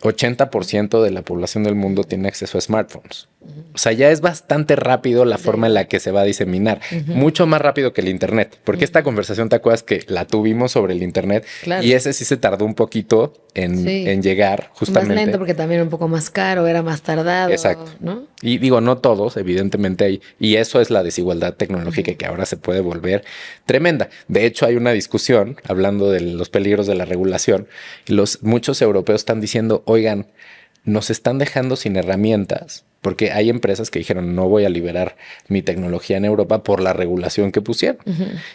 80% de la población del mundo tiene acceso a smartphones. O sea, ya es bastante rápido la forma en la que se va a diseminar. Mucho más rápido que el Internet. Porque esta conversación, ¿te acuerdas que la tuvimos sobre el Internet? Claro. Y ese sí se tardó un poquito en llegar justamente. Más lento porque también era un poco más caro, era más tardado. Exacto. ¿No? Y digo, no todos, evidentemente hay. Y eso es la desigualdad tecnológica que ahora se puede volver tremenda. De hecho, hay una discusión hablando de los peligros de la regulación. Y muchos europeos están diciendo, oigan, nos están dejando sin herramientas porque hay empresas que dijeron no voy a liberar mi tecnología en Europa por la regulación que pusieron.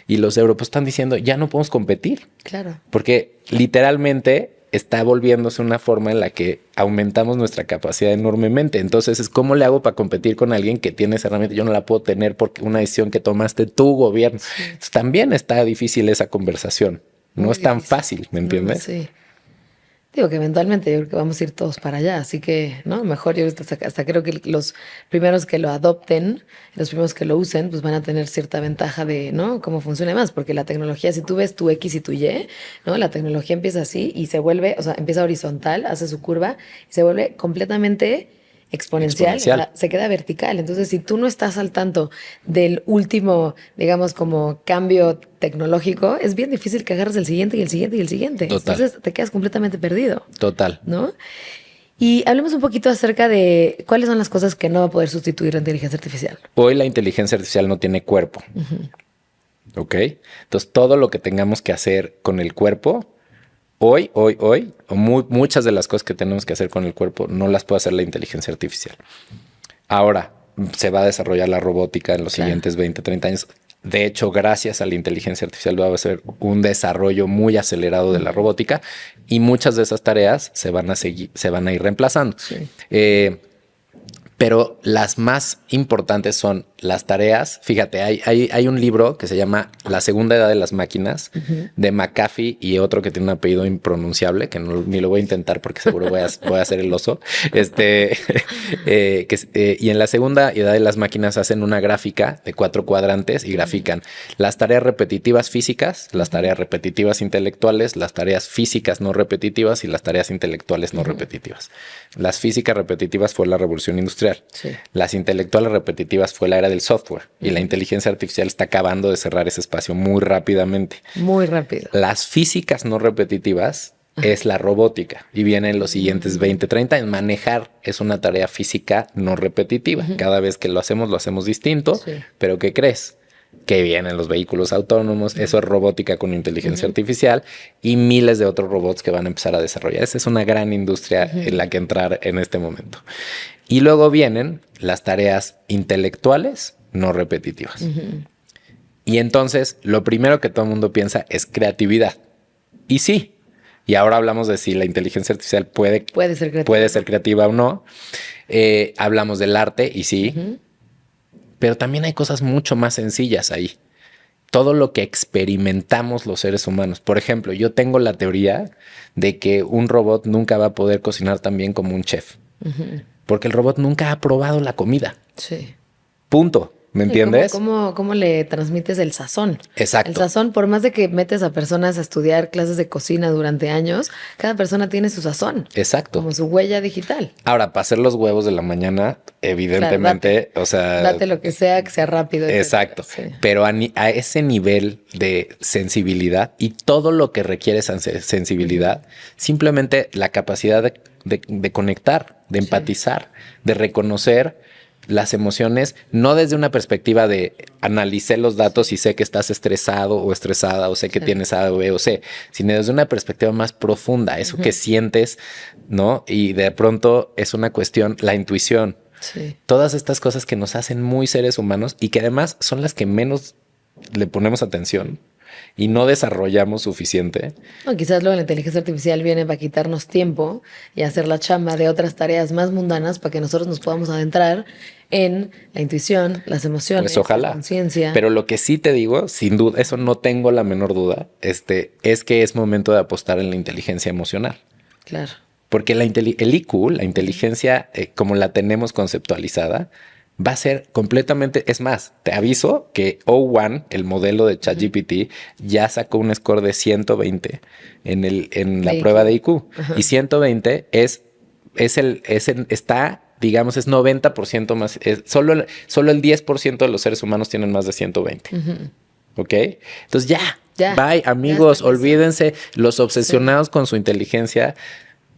Y los europeos están diciendo ya no podemos competir. Claro. Porque literalmente está volviéndose una forma en la que aumentamos nuestra capacidad enormemente. Entonces es ¿cómo le hago para competir con alguien que tiene esa herramienta? Yo no la puedo tener porque una decisión que tomaste tu gobierno. Entonces, también está difícil esa conversación. No es tan fácil, ¿me entiendes? Sí. Digo que eventualmente yo creo que vamos a ir todos para allá, así que, ¿no? Mejor yo hasta creo que los primeros que lo adopten, los primeros que lo usen, pues van a tener cierta ventaja de, ¿no? Cómo funciona más, porque la tecnología, si tú ves tu X y tu Y, ¿no? La tecnología empieza así y se vuelve, o sea, empieza horizontal, hace su curva y se vuelve completamente exponencial. O sea, se queda vertical. Entonces, si tú no estás al tanto del último, digamos, como cambio tecnológico, es bien difícil que agarres el siguiente y el siguiente y el siguiente. Total. Entonces, te quedas completamente perdido. Total. ¿No? Y hablemos un poquito acerca de cuáles son las cosas que no va a poder sustituir la inteligencia artificial. Hoy la inteligencia artificial no tiene cuerpo. ¿Ok? Entonces, todo lo que tengamos que hacer con el cuerpo... Hoy, muchas de las cosas que tenemos que hacer con el cuerpo no las puede hacer la inteligencia artificial. Ahora, se va a desarrollar la robótica en los siguientes 20, 30 años. De hecho, gracias a la inteligencia artificial va a ser un desarrollo muy acelerado de la robótica y muchas de esas tareas se van a ir reemplazando. Sí. Pero las más importantes son las tareas. Fíjate, hay un libro que se llama La Segunda Edad de las Máquinas, de McAfee y otro que tiene un apellido impronunciable, que ni lo voy a intentar porque seguro voy a hacer el oso. Y en La Segunda Edad de las Máquinas hacen una gráfica de 4 cuadrantes y grafican las tareas repetitivas físicas, las tareas repetitivas intelectuales, las tareas físicas no repetitivas y las tareas intelectuales no repetitivas. Las físicas repetitivas fue la revolución industrial. Sí. Las intelectuales repetitivas fue la era del software y la inteligencia artificial está acabando de cerrar ese espacio muy rápidamente. Muy rápido. Las físicas no repetitivas es la robótica y viene en los siguientes 20, 30 años. Manejar es una tarea física no repetitiva. Cada vez que lo hacemos distinto, pero ¿qué crees? que vienen los vehículos autónomos, eso es robótica con inteligencia artificial y miles de otros robots que van a empezar a desarrollar. Esa es una gran industria en la que entrar en este momento. Y luego vienen las tareas intelectuales no repetitivas. Y entonces lo primero que todo el mundo piensa es creatividad. Y sí. Y ahora hablamos de si la inteligencia artificial puede ser creativa o no. Hablamos del arte y sí. Pero también hay cosas mucho más sencillas ahí. Todo lo que experimentamos los seres humanos. Por ejemplo, yo tengo la teoría de que un robot nunca va a poder cocinar tan bien como un chef. Porque el robot nunca ha probado la comida. Sí. Punto. ¿Me entiendes? ¿Cómo le transmites el sazón? Exacto. El sazón, por más de que metes a personas a estudiar clases de cocina durante años, cada persona tiene su sazón. Exacto. Como su huella digital. Ahora, para hacer los huevos de la mañana, evidentemente, claro, date lo que sea rápido. Exacto. Sí. Pero a ese nivel de sensibilidad y todo lo que requiere esa sensibilidad, simplemente la capacidad de conectar, de empatizar, de reconocer las emociones, no desde una perspectiva de analicé los datos y sé que estás estresado o estresada o sé que tienes A, B o C, sino desde una perspectiva más profunda, eso que sientes, ¿no? Y de pronto es una cuestión, la intuición. Sí. Todas estas cosas que nos hacen muy seres humanos y que además son las que menos le ponemos atención y no desarrollamos suficiente. No, quizás luego la inteligencia artificial viene para quitarnos tiempo y hacer la chamba de otras tareas más mundanas para que nosotros nos podamos adentrar en la intuición, las emociones, pues ojalá. La conciencia. Pero lo que sí te digo, sin duda, eso no tengo la menor duda, es que es momento de apostar en la inteligencia emocional. Claro. Porque el IQ, la inteligencia como la tenemos conceptualizada, va a ser completamente... Es más, te aviso que O1, el modelo de ChatGPT, ya sacó un score de 120 en la prueba de IQ. Y 120 está, digamos, es 90% más... Solo el 10% de los seres humanos tienen más de 120. ¿Ok? Entonces ya. Bye, amigos. Olvídense, los obsesionados con su inteligencia.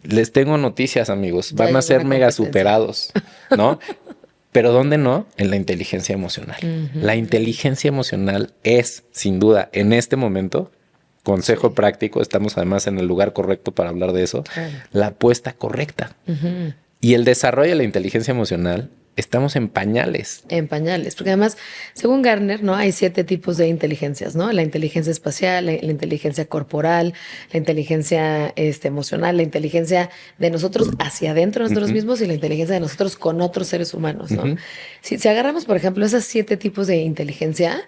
Les tengo noticias, amigos. Van a ser mega superados, ¿no? Pero ¿dónde no? En la inteligencia emocional. La inteligencia emocional es, sin duda, en este momento, consejo práctico, estamos además en el lugar correcto para hablar de eso, la apuesta correcta. Y el desarrollo de la inteligencia emocional, estamos en pañales. En pañales, porque además, según Gartner, ¿no? Hay 7 tipos de inteligencias, ¿no? La inteligencia espacial, la inteligencia corporal, la inteligencia emocional, la inteligencia de nosotros hacia adentro de nosotros mismos y la inteligencia de nosotros con otros seres humanos, ¿no? Si agarramos, por ejemplo, esas 7 tipos de inteligencia,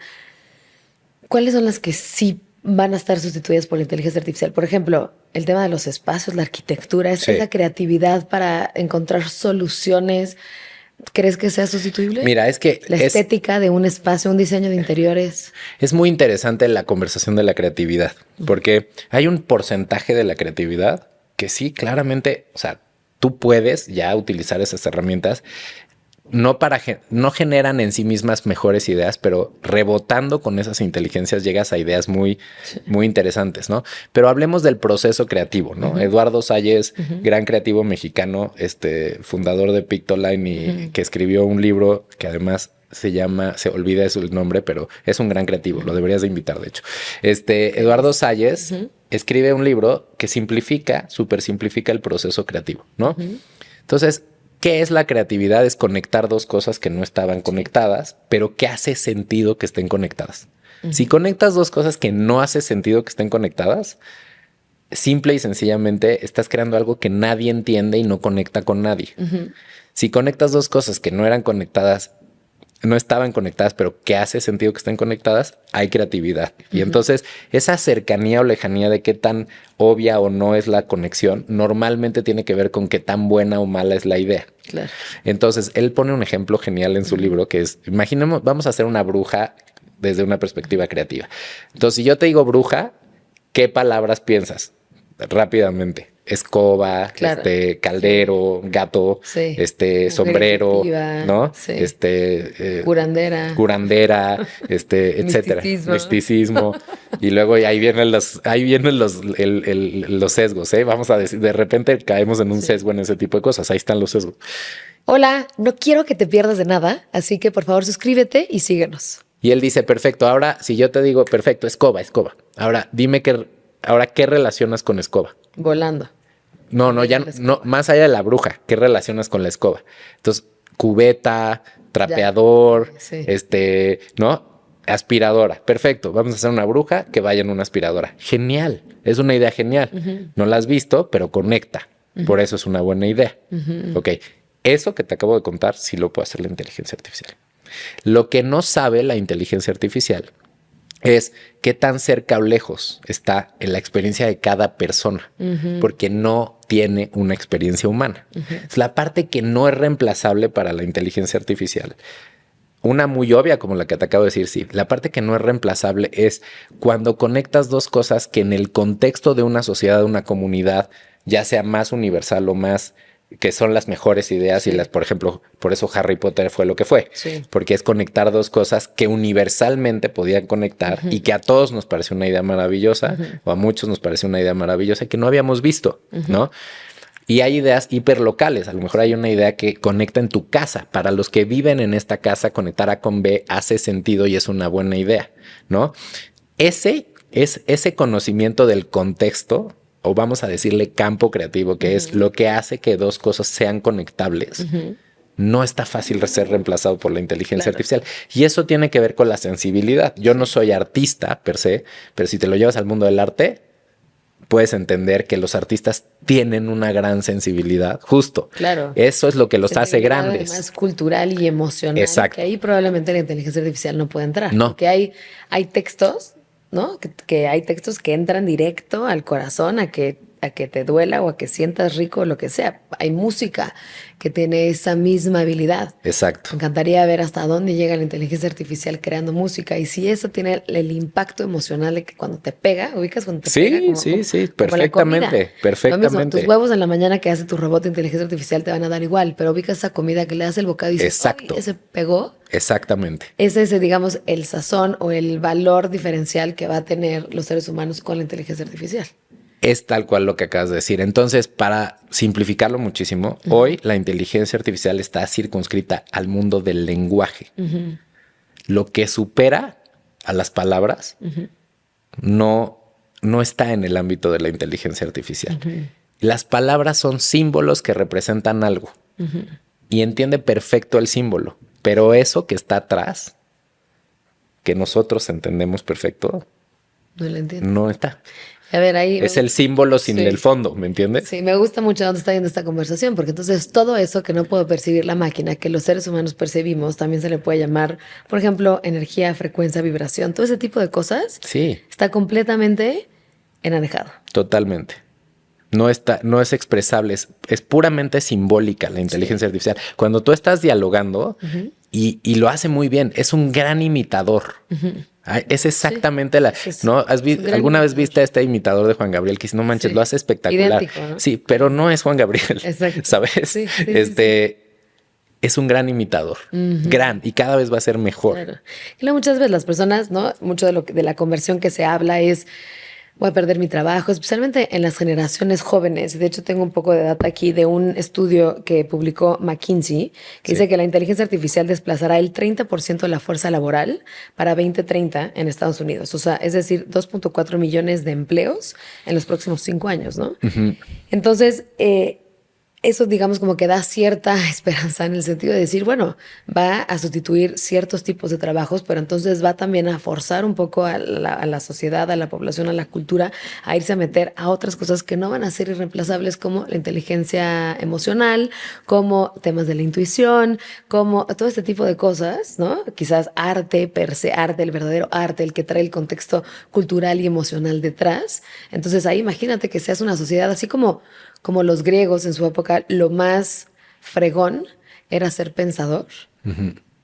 ¿cuáles son las que sí van a estar sustituidas por la inteligencia artificial? Por ejemplo, el tema de los espacios, la arquitectura, esa creatividad para encontrar soluciones. ¿Crees que sea sustituible? Mira, es que... La estética de un espacio, un diseño de interiores. Es muy interesante la conversación de la creatividad, porque hay un porcentaje de la creatividad que sí, claramente, o sea, tú puedes ya utilizar esas herramientas, no generan en sí mismas mejores ideas, pero rebotando con esas inteligencias llegas a ideas muy interesantes, ¿no? Pero hablemos del proceso creativo, ¿no? Eduardo Salles, gran creativo mexicano, fundador de Pictoline y que escribió un libro que además se olvida eso el nombre, pero es un gran creativo, lo deberías de invitar, de hecho. Eduardo Salles escribe un libro que súper simplifica el proceso creativo, ¿no? Entonces, ¿qué es la creatividad? Es conectar dos cosas que no estaban conectadas, pero que hace sentido que estén conectadas. Si conectas dos cosas que no hace sentido que estén conectadas, simple y sencillamente estás creando algo que nadie entiende y no conecta con nadie. Si conectas dos cosas que no estaban conectadas, pero que hace sentido que estén conectadas, hay creatividad. Y entonces esa cercanía o lejanía de qué tan obvia o no es la conexión, normalmente tiene que ver con qué tan buena o mala es la idea. Claro. Entonces, él pone un ejemplo genial en su libro que es, imaginemos, vamos a hacer una bruja desde una perspectiva creativa. Entonces, si yo te digo bruja, ¿qué palabras piensas? Rápidamente. Escoba, claro. Caldero, gato, sombrero, ¿no? Sí. Curandera, etcétera. Misticismo. Y luego ahí vienen los sesgos, ¿eh? Vamos a decir, de repente caemos en un sesgo en ese tipo de cosas. Ahí están los sesgos. Hola, no quiero que te pierdas de nada, así que por favor suscríbete y síguenos. Y él dice, perfecto, ahora si yo te digo, perfecto, escoba, escoba. Ahora dime ¿qué relacionas con escoba? Volando. No, ya no, más allá de la bruja, ¿qué relacionas con la escoba? Entonces, cubeta, trapeador, Sí. ¿no? Aspiradora. Perfecto, vamos a hacer una bruja que vaya en una aspiradora. Genial, es una idea genial. No la has visto, pero conecta. Por eso es una buena idea. Ok, eso que te acabo de contar sí lo puede hacer la inteligencia artificial. Lo que no sabe la inteligencia artificial es qué tan cerca o lejos está en la experiencia de cada persona, porque no tiene una experiencia humana. Es la parte que no es reemplazable para la inteligencia artificial. Una muy obvia como la que te acabo de decir, sí. La parte que no es reemplazable es cuando conectas dos cosas que en el contexto de una sociedad, de una comunidad, ya sea más universal o más que son las mejores ideas y por ejemplo, por eso Harry Potter fue lo que fue, porque es conectar dos cosas que universalmente podían conectar y que a todos nos pareció una idea maravillosa o a muchos nos pareció una idea maravillosa que no habíamos visto, ¿no? Y hay ideas hiperlocales. A lo mejor hay una idea que conecta en tu casa. Para los que viven en esta casa, conectar A con B hace sentido y es una buena idea, ¿no? Ese conocimiento del contexto, o vamos a decirle campo creativo, que es lo que hace que dos cosas sean conectables. No está fácil ser reemplazado por la inteligencia artificial. Y eso tiene que ver con la sensibilidad. Yo no soy artista per se, pero si te lo llevas al mundo del arte, puedes entender que los artistas tienen una gran sensibilidad. Justo. Claro. Eso es lo que los hace grandes. Más cultural y emocional. Exacto. Que ahí probablemente la inteligencia artificial no puede entrar. No. Porque hay textos, ¿no? Que hay textos que entran directo al corazón, a que te duela o a que sientas rico o lo que sea. Hay música que tiene esa misma habilidad. Exacto. Me encantaría ver hasta dónde llega la inteligencia artificial creando música y si eso tiene el impacto emocional de que cuando te pega, ubicas cuando te pega. Sí, perfectamente, perfectamente. Lo mismo, tus huevos en la mañana que hace tu robot de inteligencia artificial te van a dar igual, pero ubicas esa comida que le das el bocado y dices, exacto. ese pegó. Exactamente. Ese es, digamos, el sazón o el valor diferencial que va a tener los seres humanos con la inteligencia artificial. Es tal cual lo que acabas de decir. Entonces, para simplificarlo muchísimo, hoy la inteligencia artificial está circunscrita al mundo del lenguaje. Lo que supera a las palabras no está en el ámbito de la inteligencia artificial. Las palabras son símbolos que representan algo y entiende perfecto el símbolo, pero eso que está atrás, que nosotros entendemos perfecto, no lo entiendo. No está. A ver, ahí es el símbolo sin el fondo, ¿me entiendes? Sí, me gusta mucho dónde está yendo esta conversación, porque entonces todo eso que no puedo percibir la máquina, que los seres humanos percibimos, también se le puede llamar, por ejemplo, energía, frecuencia, vibración, todo ese tipo de cosas. Sí. Está completamente enanejado. Totalmente. No es expresable, es puramente simbólica la inteligencia artificial. Cuando tú estás dialogando y lo hace muy bien, es un gran imitador. Es exactamente ¿no? ¿Alguna vez viste a este imitador de Juan Gabriel que dice, no manches, lo hace espectacular? Idéntico, ¿no? Sí, pero no es Juan Gabriel. Exacto. ¿Sabes? Sí. Es un gran imitador, gran, y cada vez va a ser mejor. Claro. Y luego muchas veces las personas, ¿no? Mucho de la conversión que se habla es, voy a perder mi trabajo, especialmente en las generaciones jóvenes. De hecho, tengo un poco de data aquí de un estudio que publicó McKinsey, que dice que la inteligencia artificial desplazará el 30% de la fuerza laboral para 2030 en Estados Unidos. O sea, es decir, 2.4 millones de empleos en los próximos 5 años, ¿no? Entonces, eso, digamos, como que da cierta esperanza en el sentido de decir, bueno, va a sustituir ciertos tipos de trabajos, pero entonces va también a forzar un poco a la sociedad, a la población, a la cultura, a irse a meter a otras cosas que no van a ser irreemplazables, como la inteligencia emocional, como temas de la intuición, como todo este tipo de cosas, ¿no? Quizás arte, per se, arte, el verdadero arte, el que trae el contexto cultural y emocional detrás. Entonces ahí imagínate que seas una sociedad así como los griegos en su época, lo más fregón era ser pensador.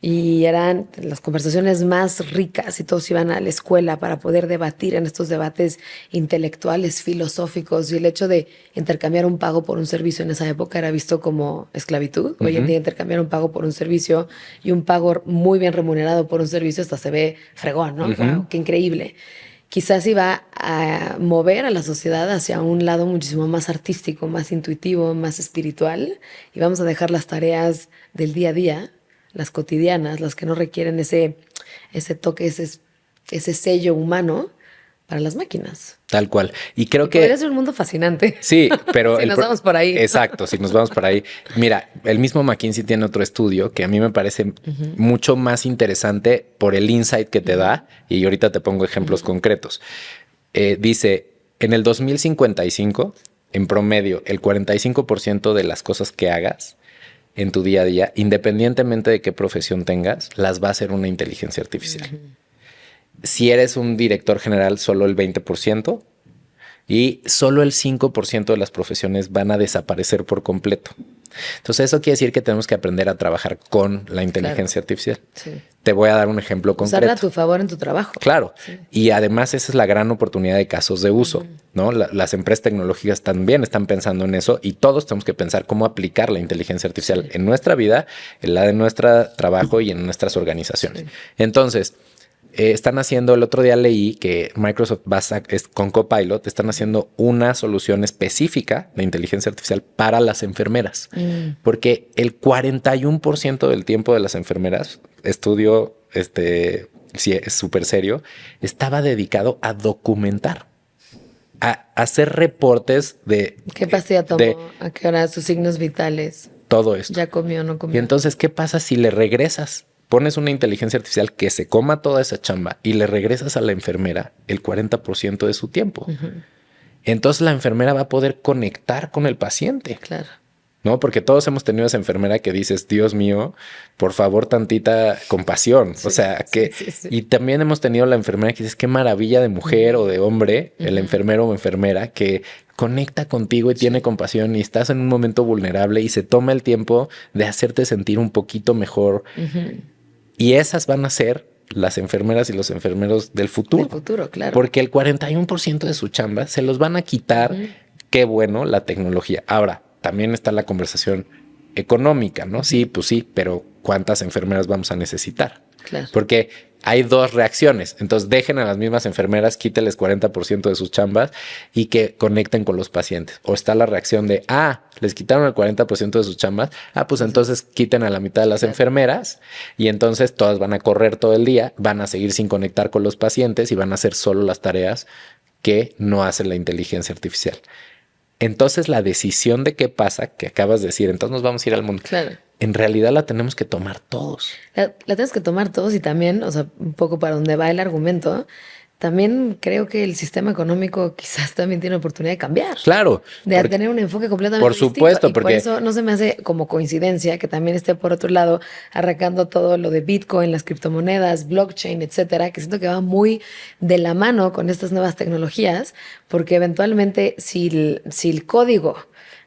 Y eran las conversaciones más ricas y todos iban a la escuela para poder debatir en estos debates intelectuales, filosóficos, y el hecho de intercambiar un pago por un servicio en esa época era visto como esclavitud. Hoy en día intercambiar un pago por un servicio y un pago muy bien remunerado por un servicio hasta se ve fregón, ¿no? Wow, qué increíble. Quizás iba a mover a la sociedad hacia un lado muchísimo más artístico, más intuitivo, más espiritual, y vamos a dejar las tareas del día a día, las cotidianas, las que no requieren ese ese toque, ese sello humano para las máquinas. Tal cual. Y creo que podría ser un mundo fascinante. Sí, pero si nos vamos por ahí. Exacto, si nos vamos por ahí. Mira, el mismo McKinsey tiene otro estudio que a mí me parece mucho más interesante por el insight que te da, y ahorita te pongo ejemplos concretos. Dice, en el 2055, en promedio, el 45% de las cosas que hagas en tu día a día, independientemente de qué profesión tengas, las va a hacer una inteligencia artificial. Si eres un director general, solo el 20%, y solo el 5% de las profesiones van a desaparecer por completo. Entonces, eso quiere decir que tenemos que aprender a trabajar con la inteligencia artificial. Sí. Te voy a dar un ejemplo concreto. Usarla a tu favor en tu trabajo. Claro. Sí. Y además esa es la gran oportunidad de casos de uso, ¿no? Las empresas tecnológicas también están pensando en eso, y todos tenemos que pensar cómo aplicar la inteligencia artificial en nuestra vida, en la de nuestro trabajo y en nuestras organizaciones. Sí. Entonces, están haciendo, el otro día leí que Microsoft con Copilot están haciendo una solución específica de inteligencia artificial para las enfermeras. Porque el 41% del tiempo de las enfermeras, estudio sí, es súper serio, estaba dedicado a documentar, a hacer reportes de... ¿Qué pastilla tomó? ¿A qué hora? Sus signos vitales. Todo esto. ¿Ya comió o no comió? Y entonces, ¿qué pasa si le regresas? Pones una inteligencia artificial que se coma toda esa chamba y le regresas a la enfermera el 40% de su tiempo. Entonces la enfermera va a poder conectar con el paciente. Claro. ¿No? Porque todos hemos tenido esa enfermera que dices, Dios mío, por favor, tantita compasión. Sí, o sea, que... Sí. Y también hemos tenido la enfermera que dices, qué maravilla de mujer o de hombre, el enfermero o enfermera que conecta contigo y tiene compasión, y estás en un momento vulnerable y se toma el tiempo de hacerte sentir un poquito mejor. Y esas van a ser las enfermeras y los enfermeros del futuro. Del futuro, claro. Porque el 41% de su chamba se los van a quitar. Qué bueno la tecnología. Ahora, también está la conversación económica, ¿no? Sí, pues sí, pero ¿cuántas enfermeras vamos a necesitar? Claro. Porque hay dos reacciones. Entonces, dejen a las mismas enfermeras, quíteles 40% de sus chambas y que conecten con los pacientes. O está la reacción de, les quitaron el 40% de sus chambas. Pues entonces quiten a la mitad de las enfermeras, y entonces todas van a correr todo el día, van a seguir sin conectar con los pacientes y van a hacer solo las tareas que no hace la inteligencia artificial. Entonces, la decisión de qué pasa, que acabas de decir, entonces nos vamos a ir al mundo. Claro. En realidad la tenemos que tomar todos. La tenemos que tomar todos, y también, o sea, un poco para donde va el argumento, también creo que el sistema económico quizás también tiene oportunidad de cambiar. Claro. De tener un enfoque completamente distinto. Por supuesto, porque... Por eso no se me hace como coincidencia que también esté por otro lado arrancando todo lo de Bitcoin, las criptomonedas, blockchain, etcétera, que siento que va muy de la mano con estas nuevas tecnologías, porque eventualmente si el código,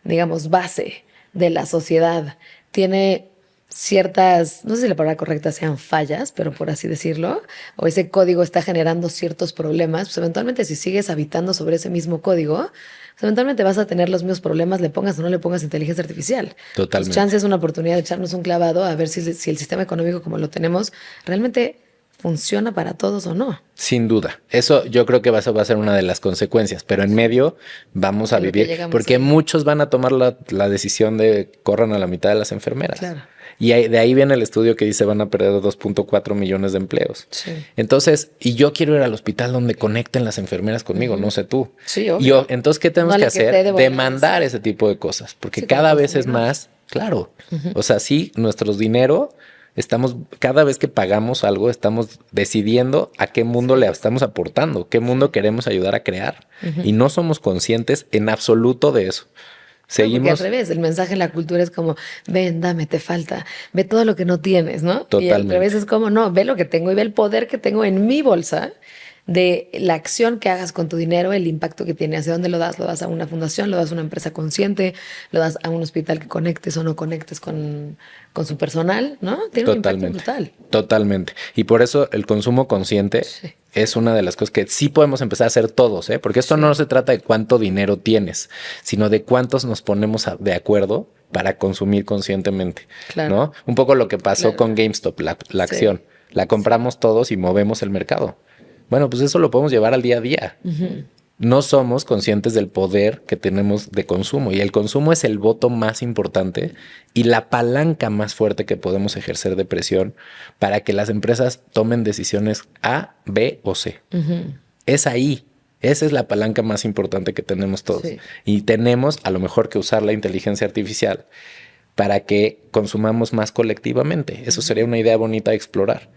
digamos, base de la sociedad tiene ciertas, no sé si la palabra correcta sean fallas, pero por así decirlo, o ese código está generando ciertos problemas, pues eventualmente si sigues habitando sobre ese mismo código, pues eventualmente vas a tener los mismos problemas, le pongas o no le pongas inteligencia artificial. Totalmente. Pues chance es una oportunidad de echarnos un clavado a ver si el sistema económico como lo tenemos realmente funciona para todos o no. Sin duda. Eso yo creo que va a ser una de las consecuencias, pero en medio vamos a vivir, porque muchos van a tomar la decisión de corran a la mitad de las enfermeras. Claro. Y de ahí viene el estudio que dice van a perder 2.4 millones de empleos. Sí. Entonces, y yo quiero ir al hospital donde conecten las enfermeras conmigo, no sé tú. Sí, obvio. Entonces, ¿qué tenemos que hacer? Demandar ese tipo de cosas, porque cada vez es más, claro. O sea, sí, nuestro dinero, cada vez que pagamos algo, estamos decidiendo a qué mundo le estamos aportando, qué mundo queremos ayudar a crear. Y no somos conscientes en absoluto de eso. Seguimos. Porque al revés, el mensaje en la cultura es como, ven, dame, te falta, ve todo lo que no tienes, ¿no? Totalmente. Y al revés es como, no, ve lo que tengo y ve el poder que tengo en mi bolsa, de la acción que hagas con tu dinero, el impacto que tiene, hacia dónde lo das a una fundación, lo das a una empresa consciente, lo das a un hospital que conectes o no conectes con su personal, ¿no? Tiene un impacto brutal. Totalmente. Y por eso el consumo consciente es una de las cosas que sí podemos empezar a hacer todos, ¿eh? Porque esto no se trata de cuánto dinero tienes, sino de cuántos nos ponemos de acuerdo para consumir conscientemente, ¿no? Un poco lo que pasó con GameStop, la acción. La compramos todos y movemos el mercado. Bueno, pues eso lo podemos llevar al día a día. no somos conscientes del poder que tenemos de consumo. Y el consumo es el voto más importante y la palanca más fuerte que podemos ejercer de presión para que las empresas tomen decisiones A, B o C. Es ahí. Esa es la palanca más importante que tenemos todos. Sí. Y tenemos a lo mejor que usar la inteligencia artificial para que consumamos más colectivamente. Eso sería una idea bonita de explorar.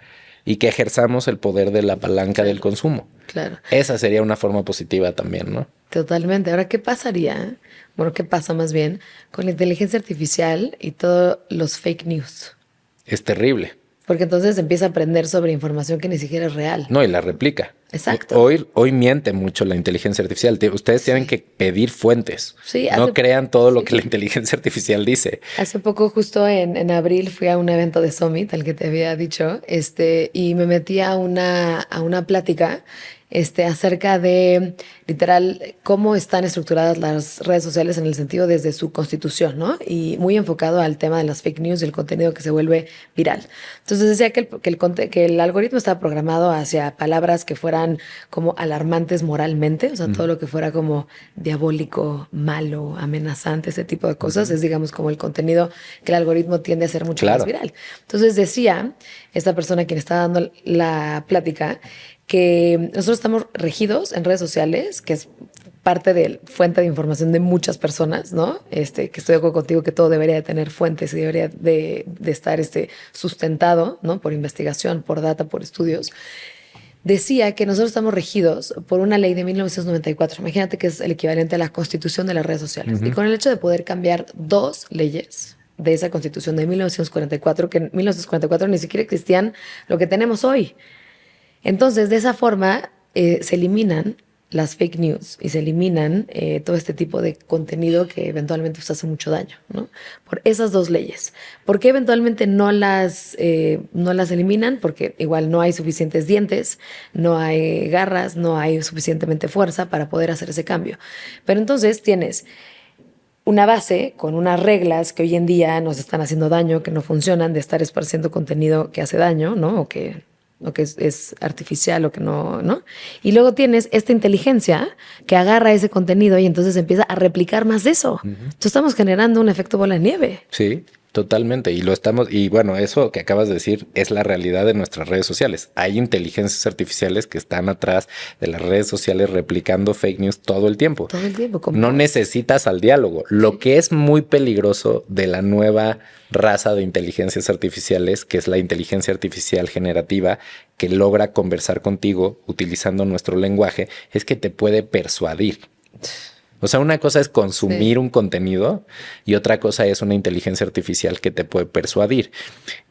Y que ejerzamos el poder de la palanca del consumo. Claro. Esa sería una forma positiva también, ¿no? Totalmente. Ahora, ¿qué pasaría? Bueno, ¿qué pasa más bien con la inteligencia artificial y todos los fake news? Es terrible. Porque entonces empieza a aprender sobre información que ni siquiera es real. No, y la replica. Exacto. Hoy miente mucho la inteligencia artificial. Ustedes tienen que pedir fuentes. Sí, no crean todo lo que la inteligencia artificial dice. Hace poco, justo en abril, fui a un evento de Summit, al que te había dicho, y me metí a una plática acerca de, literal, cómo están estructuradas las redes sociales en el sentido desde su constitución, ¿no? Y muy enfocado al tema de las fake news y el contenido que se vuelve viral. Entonces decía que el algoritmo estaba programado hacia palabras que fueran como alarmantes moralmente, o sea, todo lo que fuera como diabólico, malo, amenazante, ese tipo de cosas, es, digamos, como el contenido que el algoritmo tiende a ser mucho más viral. Entonces decía esta persona quien estaba dando la plática que nosotros estamos regidos en redes sociales, que es parte de fuente de información de muchas personas, ¿no? Que estoy de acuerdo contigo que todo debería de tener fuentes y debería de estar sustentado, ¿no? Por investigación, por data, por estudios. Decía que nosotros estamos regidos por una ley de 1994. Imagínate que es el equivalente a la Constitución de las redes sociales. Y con el hecho de poder cambiar 2 leyes de esa Constitución de 1944, que en 1944 ni siquiera existían lo que tenemos hoy. Entonces, de esa forma, se eliminan las fake news y se eliminan todo este tipo de contenido que eventualmente pues, hace mucho daño, ¿no? Por esas 2 leyes. ¿Por qué eventualmente no las eliminan? Porque igual no hay suficientes dientes, no hay garras, no hay suficientemente fuerza para poder hacer ese cambio. Pero entonces tienes una base con unas reglas que hoy en día nos están haciendo daño, que no funcionan, de estar esparciendo contenido que hace daño, ¿no? O que es artificial o que no, ¿no? Y luego tienes esta inteligencia que agarra ese contenido y entonces empieza a replicar más de eso. Entonces estamos generando un efecto bola de nieve. Sí, totalmente. Y bueno, eso que acabas de decir es la realidad de nuestras redes sociales. Hay inteligencias artificiales que están atrás de las redes sociales replicando fake news todo el tiempo. Todo el tiempo. No necesitas al diálogo. Lo que es muy peligroso de la nueva raza de inteligencias artificiales, que es la inteligencia artificial generativa, que logra conversar contigo utilizando nuestro lenguaje, es que te puede persuadir. O sea, una cosa es consumir un contenido y otra cosa es una inteligencia artificial que te puede persuadir.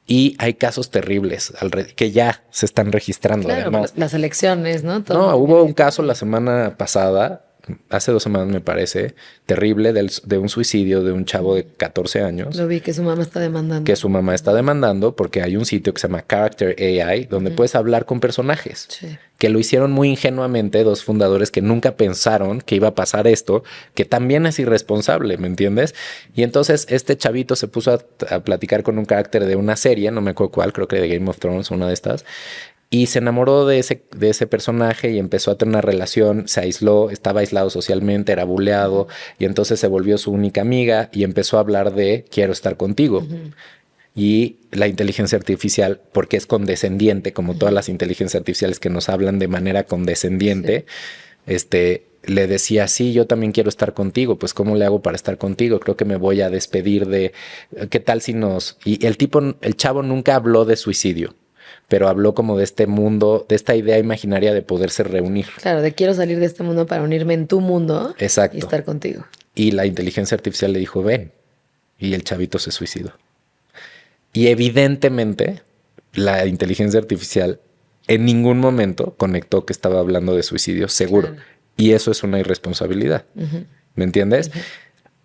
Y hay casos terribles que ya se están registrando. Claro, además. Las elecciones, ¿no? No, hubo un caso la semana pasada, hace 2 semanas me parece, terrible de un suicidio de un chavo de 14 años. Lo vi, que su mamá está demandando. Que su mamá está demandando porque hay un sitio que se llama Character AI donde puedes hablar con personajes. Sí. Que lo hicieron muy ingenuamente 2 fundadores que nunca pensaron que iba a pasar esto, que también es irresponsable, ¿me entiendes? Y entonces este chavito se puso a platicar con un carácter de una serie, no me acuerdo cuál, creo que de Game of Thrones, una de estas. Y se enamoró de ese personaje y empezó a tener una relación, se aisló, estaba aislado socialmente, era buleado y entonces se volvió su única amiga y empezó a hablar de quiero estar contigo. Y la inteligencia artificial, porque es condescendiente, como todas las inteligencias artificiales que nos hablan de manera condescendiente, le decía, sí, yo también quiero estar contigo, pues ¿cómo le hago para estar contigo? Creo que me voy a despedir de, ¿qué tal si nos...? Y el chavo nunca habló de suicidio, pero habló como de este mundo, de esta idea imaginaria de poderse reunir. Claro, de quiero salir de este mundo para unirme en tu mundo. Exacto. Y estar contigo. Y la inteligencia artificial le dijo, ven. Y el chavito se suicidó. Y evidentemente la inteligencia artificial en ningún momento conectó que estaba hablando de suicidio, seguro. Claro. Y eso es una irresponsabilidad. ¿Me entiendes?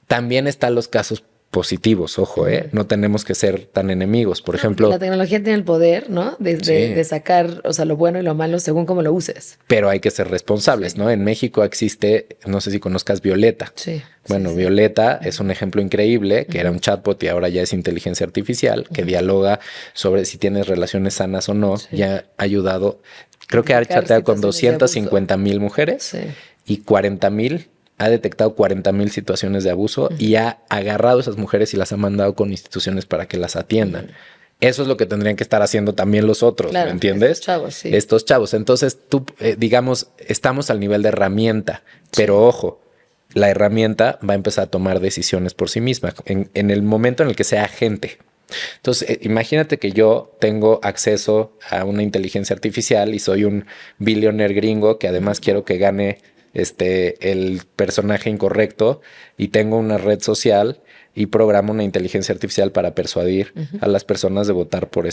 También están los casos positivos, ojo, no tenemos que ser tan enemigos. Por ejemplo, la tecnología tiene el poder, ¿no? De sacar, o sea, lo bueno y lo malo según cómo lo uses. Pero hay que ser responsables, ¿no? En México existe, no sé si conozcas Violeta. Sí. Bueno, sí. Violeta es un ejemplo increíble, que era un chatbot y ahora ya es inteligencia artificial, que dialoga sobre si tienes relaciones sanas o no. Ya ha ayudado, creo que ha chateado con 250,000 mujeres. Sí. y 40,000, ha detectado 40,000 situaciones de abuso y ha agarrado a esas mujeres y las ha mandado con instituciones para que las atiendan. Eso es lo que tendrían que estar haciendo también los otros, Claro, ¿me entiendes? estos chavos, sí. Estos chavos. Entonces, tú, digamos, estamos al nivel de herramienta, pero ojo, la herramienta va a empezar a tomar decisiones por sí misma en el momento en el que sea agente. Entonces, imagínate que yo tengo acceso a una inteligencia artificial y soy un billionaire gringo que además quiero que gane el personaje incorrecto y tengo una red social y programo una inteligencia artificial para persuadir a las personas de votar por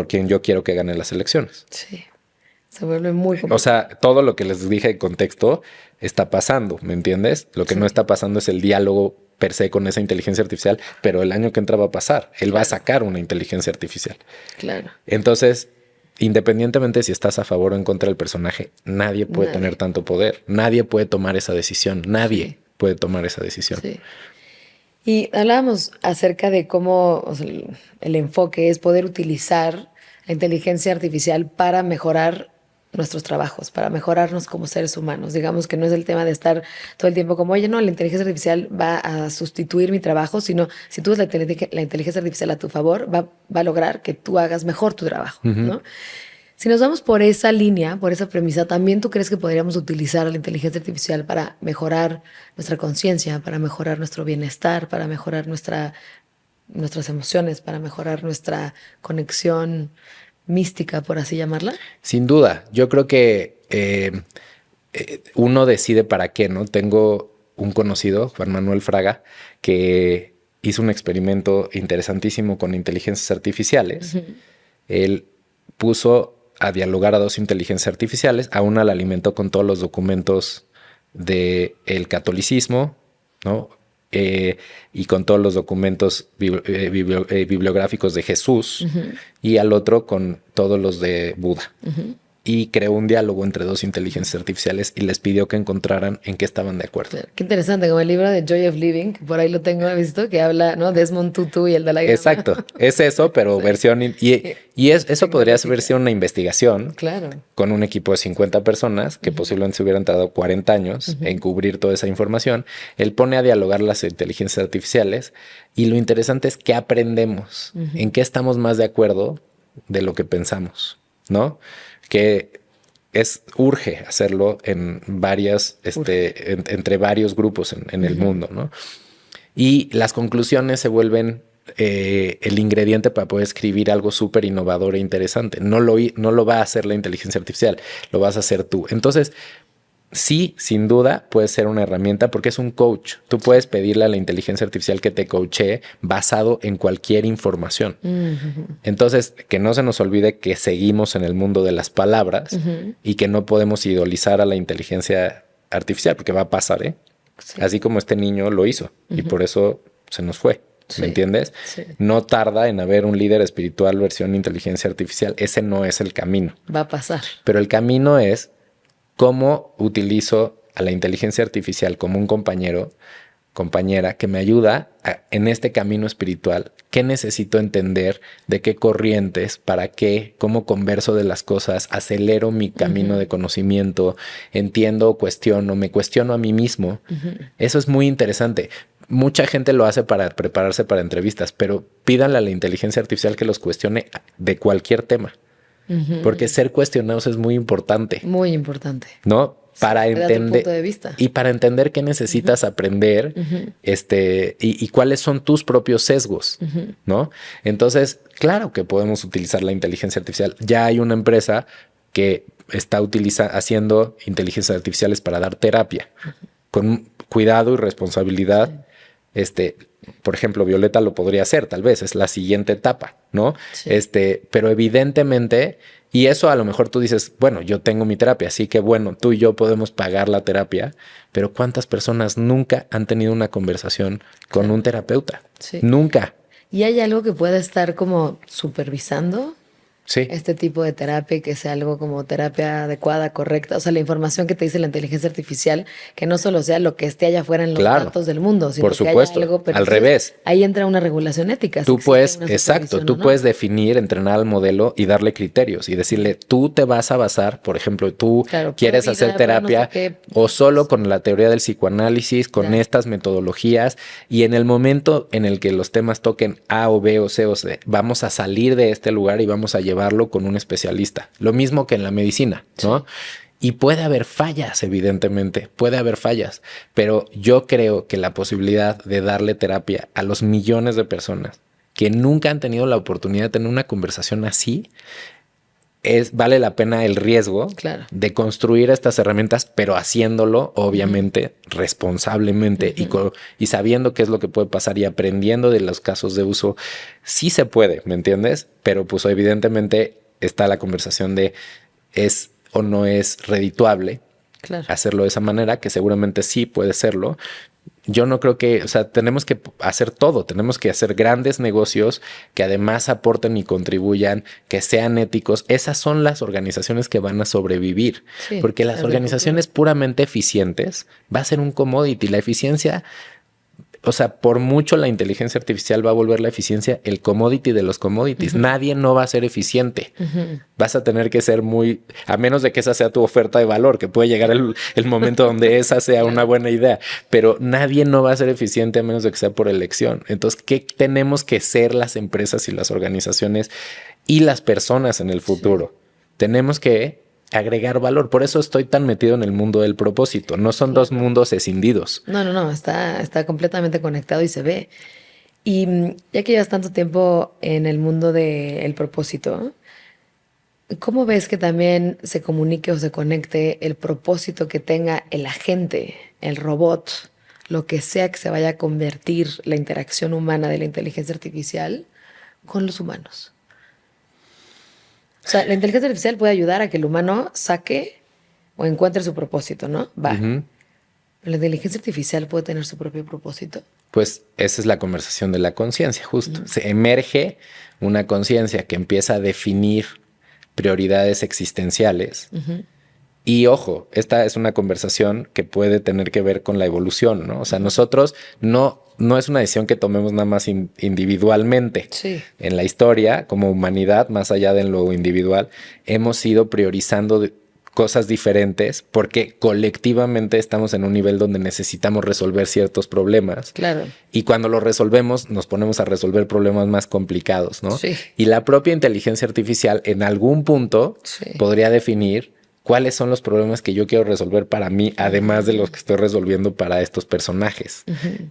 quien yo quiero que gane las elecciones. Sí. Se vuelve muy complicado. O sea, todo lo que les dije en contexto está pasando, ¿me entiendes? Lo que no está pasando es el diálogo per se con esa inteligencia artificial, pero el año que entra va a pasar. Él va a sacar una inteligencia artificial. Claro. Entonces, independientemente si estás a favor o en contra del personaje, nadie puede tener tanto poder. Nadie puede tomar esa decisión. Nadie puede tomar esa decisión. Sí. Y hablábamos acerca de cómo, o sea, el enfoque es poder utilizar la inteligencia artificial para mejorar nuestros trabajos, para mejorarnos como seres humanos. Digamos que no es el tema de estar todo el tiempo como, oye, no, la inteligencia artificial va a sustituir mi trabajo, sino si tú usas la inteligencia artificial a tu favor, va a lograr que tú hagas mejor tu trabajo, ¿no? Si nos vamos por esa línea, por esa premisa, ¿también tú crees que podríamos utilizar la inteligencia artificial para mejorar nuestra conciencia, para mejorar nuestro bienestar, para mejorar nuestras emociones, para mejorar nuestra conexión mística, por así llamarla? Sin duda. Yo creo que uno decide para qué, ¿no? Tengo un conocido, Juan Manuel Fraga, que hizo un experimento interesantísimo con inteligencias artificiales. Él puso a dialogar a dos inteligencias artificiales. A una la alimentó con todos los documentos del catolicismo, ¿no? Y con todos los documentos bibliográficos de Jesús, y al otro con todos los de Buda. Y creó un diálogo entre dos inteligencias artificiales y les pidió que encontraran en qué estaban de acuerdo. Qué interesante, como el libro de Joy of Living, que por ahí lo tengo visto, que habla, ¿no? Desmond Tutu y el Dalai Lama. Exacto, es eso, pero versión... eso podría haber sido una investigación, claro, con un equipo de 50 personas que posiblemente se hubieran tardado 40 años en cubrir toda esa información. Él pone a dialogar las inteligencias artificiales y lo interesante es que aprendemos, en qué estamos más de acuerdo de lo que pensamos, ¿no? Que urge hacerlo en varias, entre varios grupos en el mundo, ¿no? Y las conclusiones se vuelven el ingrediente para poder escribir algo súper innovador e interesante. No lo va a hacer la inteligencia artificial, lo vas a hacer tú. Entonces, sí, sin duda, puede ser una herramienta porque es un coach. Tú puedes pedirle a la inteligencia artificial que te coachee basado en cualquier información. Entonces, que no se nos olvide que seguimos en el mundo de las palabras y que no podemos idolizar a la inteligencia artificial porque va a pasar, ¿eh? Sí. Así como este niño lo hizo y por eso se nos fue. ¿Me entiendes? Sí. No tarda en haber un líder espiritual versión inteligencia artificial. Ese no es el camino. Va a pasar. Pero el camino es cómo utilizo a la inteligencia artificial como un compañera que me ayuda en este camino espiritual. ¿Qué necesito entender? ¿De qué corrientes? ¿Para qué? ¿Cómo converso de las cosas? ¿Acelero mi camino de conocimiento? ¿Entiendo o me cuestiono a mí mismo? Eso es muy interesante. Mucha gente lo hace para prepararse para entrevistas, pero pídanle a la inteligencia artificial que los cuestione de cualquier tema. Porque ser cuestionados es muy importante. Muy importante. ¿No? Para entender punto de vista. Y para entender qué necesitas aprender, y cuáles son tus propios sesgos, ¿no? Entonces, claro que podemos utilizar la inteligencia artificial. Ya hay una empresa que está haciendo inteligencias artificiales para dar terapia con cuidado y responsabilidad. Por ejemplo, Violeta lo podría hacer, tal vez, es la siguiente etapa, ¿no? Sí. Pero evidentemente, y eso a lo mejor tú dices, bueno, yo tengo mi terapia, así que bueno, tú y yo podemos pagar la terapia, pero ¿cuántas personas nunca han tenido una conversación con un terapeuta? Sí. Nunca. ¿Y hay algo que pueda estar como supervisando Sí. este tipo de terapia y que sea algo como terapia adecuada, correcta. O sea, la información que te dice la inteligencia artificial, que no solo sea lo que esté allá afuera en los Claro, datos del mundo, sino por que haya supuesto. algo, pero Al entonces revés. ahí entra una regulación ética, si Tú existe puedes, una exacto, supervisión o tú no. puedes definir, entrenar al modelo y darle criterios y decirle, tú te vas a basar, por ejemplo, tú Claro, pro quieres hacer vida, pro no sé terapia qué. o solo con la teoría del psicoanálisis, con Ya. estas metodologías y en el momento en el que los temas toquen A o B o C o C, vamos a salir de este lugar y vamos a llevarlo con un especialista. Lo mismo que en la medicina, ¿no? Sí. Y puede haber fallas, evidentemente, puede haber fallas, pero yo creo que la posibilidad de darle terapia a los millones de personas que nunca han tenido la oportunidad de tener una conversación así, vale la pena el riesgo Claro. de construir estas herramientas, pero haciéndolo, obviamente, responsablemente y sabiendo qué es lo que puede pasar y aprendiendo de los casos de uso. Sí se puede, ¿me entiendes? Pero pues evidentemente está la conversación de es o no es redituable Claro. hacerlo de esa manera, que seguramente sí puede serlo. Yo no creo que, o sea, tenemos que hacer todo, tenemos que hacer grandes negocios que además aporten y contribuyan, que sean éticos. Esas son las organizaciones que van a sobrevivir, Sí, porque las las del organizaciones futuro. puramente eficientes va a ser un commodity. La eficiencia, o sea, por mucho la inteligencia artificial va a volver la eficiencia el commodity de los commodities. Nadie no va a ser eficiente. Vas a tener que ser muy, a menos de que esa sea tu oferta de valor, que puede llegar el momento donde esa sea una buena idea, pero nadie no va a ser eficiente a menos de que sea por elección. Entonces, ¿qué tenemos que ser las empresas y las organizaciones y las personas en el futuro? Tenemos que agregar valor. Por eso estoy tan metido en el mundo del propósito. No son dos mundos escindidos. No, está completamente conectado y se ve. Y ya que llevas tanto tiempo en el mundo del propósito, ¿cómo ves que también se comunique o se conecte el propósito que tenga el agente, el robot, lo que sea que se vaya a convertir la interacción humana de la inteligencia artificial con los humanos? O sea, la inteligencia artificial puede ayudar a que el humano saque o encuentre su propósito, ¿no? Va. Ujú. ¿La inteligencia artificial puede tener su propio propósito? Pues esa es la conversación de la conciencia, justo. Se emerge una conciencia que empieza a definir prioridades existenciales. Y ojo, esta es una conversación que puede tener que ver con la evolución, ¿no? O sea, nosotros no es una decisión que tomemos nada más individualmente. Sí. En la historia, como humanidad, más allá de lo individual, hemos ido priorizando cosas diferentes porque colectivamente estamos en un nivel donde necesitamos resolver ciertos problemas. Claro. Y cuando lo resolvemos, nos ponemos a resolver problemas más complicados, ¿no? Sí. Y la propia inteligencia artificial en algún punto podría definir cuáles son los problemas que yo quiero resolver para mí, además de los que estoy resolviendo para estos personajes.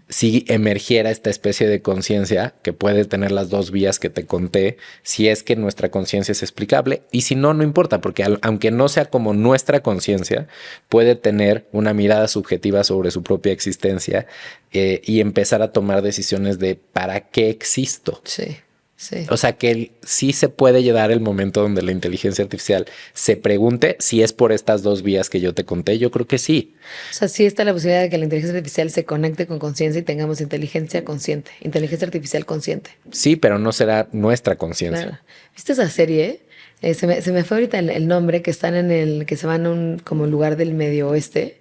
Si emergiera esta especie de conciencia que puede tener las dos vías que te conté, si es que nuestra conciencia es explicable, y si no, no importa, porque aunque no sea como nuestra conciencia, puede tener una mirada subjetiva sobre su propia existencia y empezar a tomar decisiones de ¿para qué existo? Sí. Sí. O sea que sí se puede llegar el momento donde la inteligencia artificial se pregunte si es por estas dos vías que yo te conté. Yo creo que sí. O sea, sí está la posibilidad de que la inteligencia artificial se conecte con conciencia y tengamos inteligencia consciente, inteligencia artificial consciente. Sí, pero no será nuestra conciencia. Claro. ¿Viste esa serie? Se me fue ahorita el nombre, que están que se van a un como lugar del medio oeste,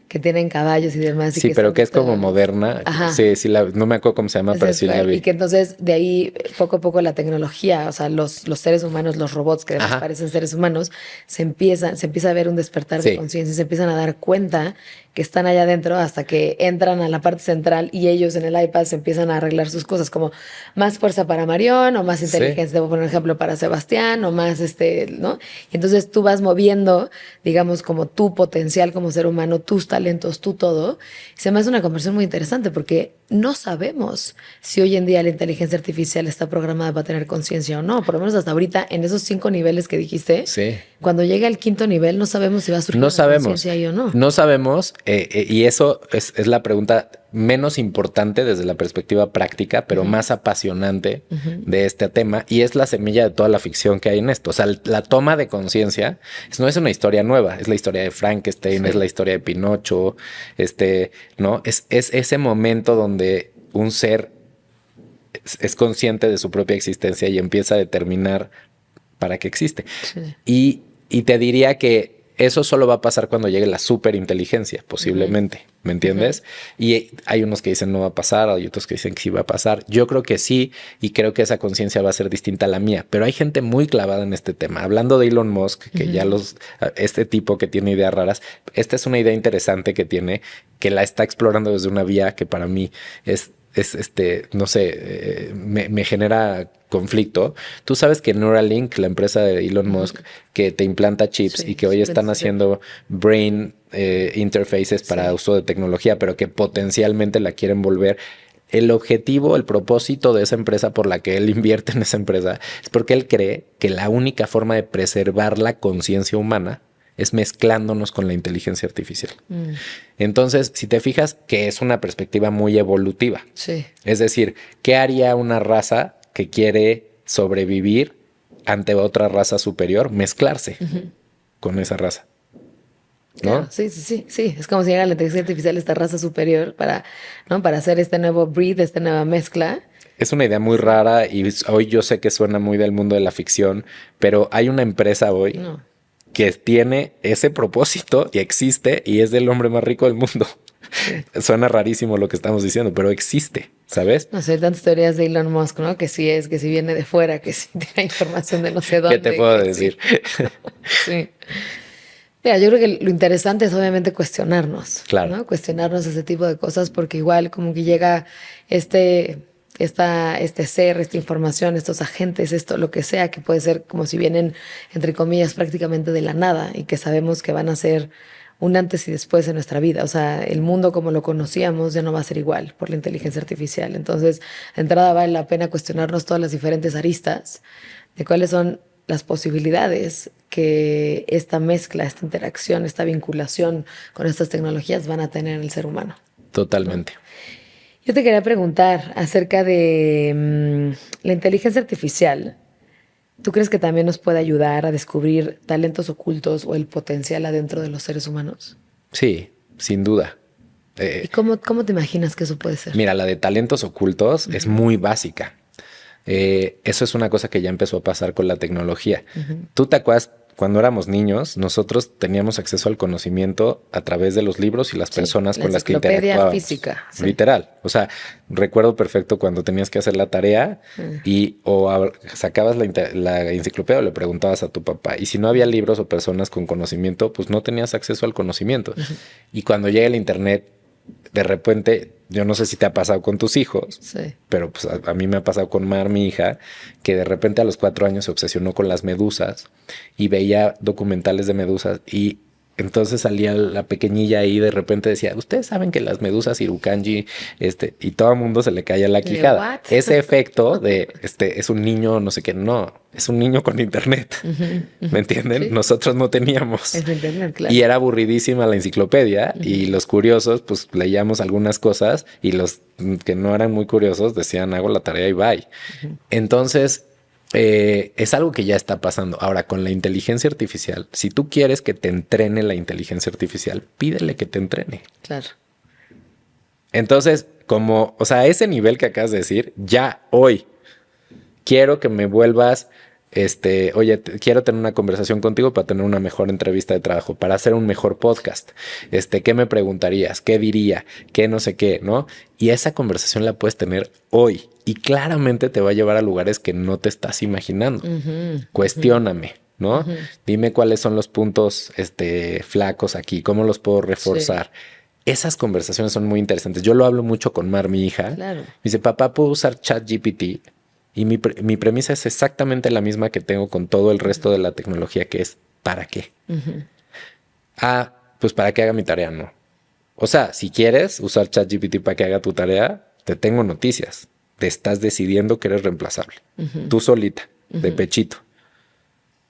que tienen caballos y demás. Y Sí, que pero están que es como todos- moderna. Ajá. Sí, no me acuerdo cómo se llama, pero sí la vi. Y que entonces de ahí poco a poco la tecnología, o sea, los seres humanos, los robots que además Ajá. parecen seres humanos, se empieza a ver un despertar de Sí. conciencia, se empiezan a dar cuenta que están allá adentro hasta que entran a la parte central y ellos en el iPad se empiezan a arreglar sus cosas, como más fuerza para Marión o más Sí. inteligencia, te voy a poner un ejemplo para Sebastián o más ¿no? Y entonces tú vas moviendo, digamos, como tu potencial como ser humano, tus talentos, tu todo. Y se me hace una conversación muy interesante porque no sabemos si hoy en día la inteligencia artificial está programada para tener conciencia o no. Por lo menos hasta ahorita, en esos 5 niveles que dijiste, Sí. cuando llega el 5.º nivel, no sabemos si va a surgir No una sabemos. conciencia ahí o no. No sabemos. Y eso es la pregunta menos importante desde la perspectiva práctica, pero más apasionante de este tema. Y es la semilla de toda la ficción que hay en esto. O sea, la toma de conciencia no es una historia nueva. Es la historia de Frankenstein, es la historia de Pinocho, ¿no? Es ese momento donde un ser es consciente de su propia existencia y empieza a determinar para qué existe. Sí. Y te diría que eso solo va a pasar cuando llegue la superinteligencia, posiblemente, ¿me entiendes? Y hay unos que dicen no va a pasar, hay otros que dicen que sí va a pasar. Yo creo que sí, y creo que esa conciencia va a ser distinta a la mía, pero hay gente muy clavada en este tema. Hablando de Elon Musk, que ya este tipo que tiene ideas raras, esta es una idea interesante que tiene, que la está explorando desde una vía que para mí es no sé, me genera conflicto. Tú sabes que Neuralink, la empresa de Elon Musk, que te implanta chips y que hoy están haciendo brain interfaces para uso de tecnología, pero que potencialmente la quieren volver. El objetivo, el propósito de esa empresa por la que él invierte en esa empresa es porque él cree que la única forma de preservar la conciencia humana es mezclándonos con la inteligencia artificial. Entonces, si te fijas, que es una perspectiva muy evolutiva. Sí. Es decir, ¿qué haría una raza que quiere sobrevivir ante otra raza superior? Mezclarse con esa raza. ¿No? Claro, sí. Es como si llegara la inteligencia artificial, esta raza superior, para, ¿no? Para hacer este nuevo breed, esta nueva mezcla. Es una idea muy rara y hoy yo sé que suena muy del mundo de la ficción, pero hay una empresa hoy que tiene ese propósito y existe y es del hombre más rico del mundo. Sí. Suena rarísimo lo que estamos diciendo, pero existe, ¿sabes? No sé, hay tantas teorías de Elon Musk, ¿no? Que sí es, que si viene de fuera, que sí tiene información de no sé dónde. ¿Qué te puedo decir? Sí. Mira, yo creo que lo interesante es obviamente cuestionarnos, claro, ¿no? Cuestionarnos ese tipo de cosas porque igual como que llega este ser, esta información, estos agentes, esto, lo que sea, que puede ser como si vienen, entre comillas, prácticamente de la nada y que sabemos que van a ser un antes y después en nuestra vida. O sea, el mundo como lo conocíamos ya no va a ser igual por la inteligencia artificial. Entonces, de entrada vale la pena cuestionarnos todas las diferentes aristas de cuáles son las posibilidades que esta mezcla, esta interacción, esta vinculación con estas tecnologías van a tener en el ser humano. Totalmente. ¿No? Yo te quería preguntar acerca de la inteligencia artificial. ¿Tú crees que también nos puede ayudar a descubrir talentos ocultos o el potencial adentro de los seres humanos? Sí, sin duda. ¿Y cómo te imaginas que eso puede ser? Mira, la de talentos ocultos es muy básica. Eso es una cosa que ya empezó a pasar con la tecnología. ¿Tú te acuerdas? Cuando éramos niños, nosotros teníamos acceso al conocimiento a través de los libros y las personas con las que interactuábamos. Física. Sí. Literal. O sea, recuerdo perfecto cuando tenías que hacer la tarea y sacabas la enciclopedia o le preguntabas a tu papá. Y si no había libros o personas con conocimiento, pues no tenías acceso al conocimiento. Y cuando llega el internet, de repente, yo no sé si te ha pasado con tus hijos, pero pues a mí me ha pasado con Mar, mi hija, que de repente a los 4 años se obsesionó con las medusas y veía documentales de medusas y entonces salía la pequeñilla ahí y de repente decía, ustedes saben que las medusas Irukandji, y todo el mundo se le caía la quijada. Ese efecto de, es un niño, no sé qué, no, es un niño con internet. ¿Me entienden? Sí. Nosotros no teníamos. Es internet, claro. Y era aburridísima la enciclopedia y los curiosos, pues leíamos algunas cosas y los que no eran muy curiosos decían, hago la tarea y bye. Entonces, es algo que ya está pasando. Ahora, con la inteligencia artificial, si tú quieres que te entrene la inteligencia artificial, pídele que te entrene. Claro. Entonces, o sea, a ese nivel que acabas de decir, ya hoy quiero que me vuelvas, oye, quiero tener una conversación contigo para tener una mejor entrevista de trabajo, para hacer un mejor podcast. ¿Qué me preguntarías? ¿Qué diría? ¿Qué no sé qué? ¿No? Y esa conversación la puedes tener hoy y claramente te va a llevar a lugares que no te estás imaginando. Cuestióname, ¿no? Dime cuáles son los puntos, flacos aquí, cómo los puedo reforzar. Sí. Esas conversaciones son muy interesantes. Yo lo hablo mucho con Mar, mi hija. Claro. Me dice, papá, ¿puedo usar ChatGPT? Y mi premisa es exactamente la misma que tengo con todo el resto de la tecnología, que es ¿para qué? Pues para que haga mi tarea, no. O sea, si quieres usar ChatGPT para que haga tu tarea, te tengo noticias. Te estás decidiendo que eres reemplazable. Tú solita, de pechito.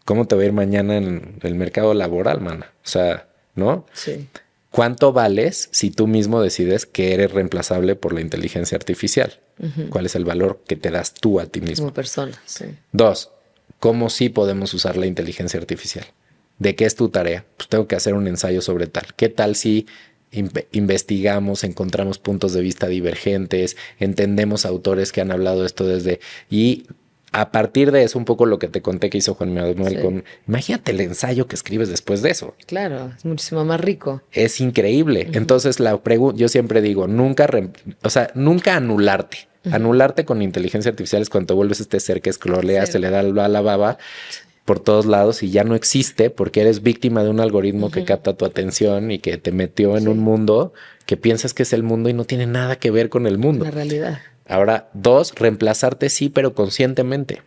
¿Cómo te va a ir mañana en el mercado laboral, mana? O sea, ¿no? Sí. ¿Cuánto vales si tú mismo decides que eres reemplazable por la inteligencia artificial? ¿Cuál es el valor que te das tú a ti mismo? Como persona, sí. 2, ¿cómo sí podemos usar la inteligencia artificial? ¿De qué es tu tarea? Pues tengo que hacer un ensayo sobre tal. ¿Qué tal si investigamos, encontramos puntos de vista divergentes, entendemos autores que han hablado esto y a partir de eso, un poco lo que te conté que hizo Juan Manuel Sí. con... Imagínate el ensayo que escribes después de eso. Claro, es muchísimo más rico. Es increíble. Entonces, yo siempre digo, nunca anularte. Anularte con inteligencia artificial es cuando te vuelves este ser que escrolea, Cero. se le da la baba por todos lados y ya no existe porque eres víctima de un algoritmo que capta tu atención y que te metió en un mundo que piensas que es el mundo y no tiene nada que ver con el mundo. La realidad. Ahora, 2, reemplazarte sí, pero conscientemente.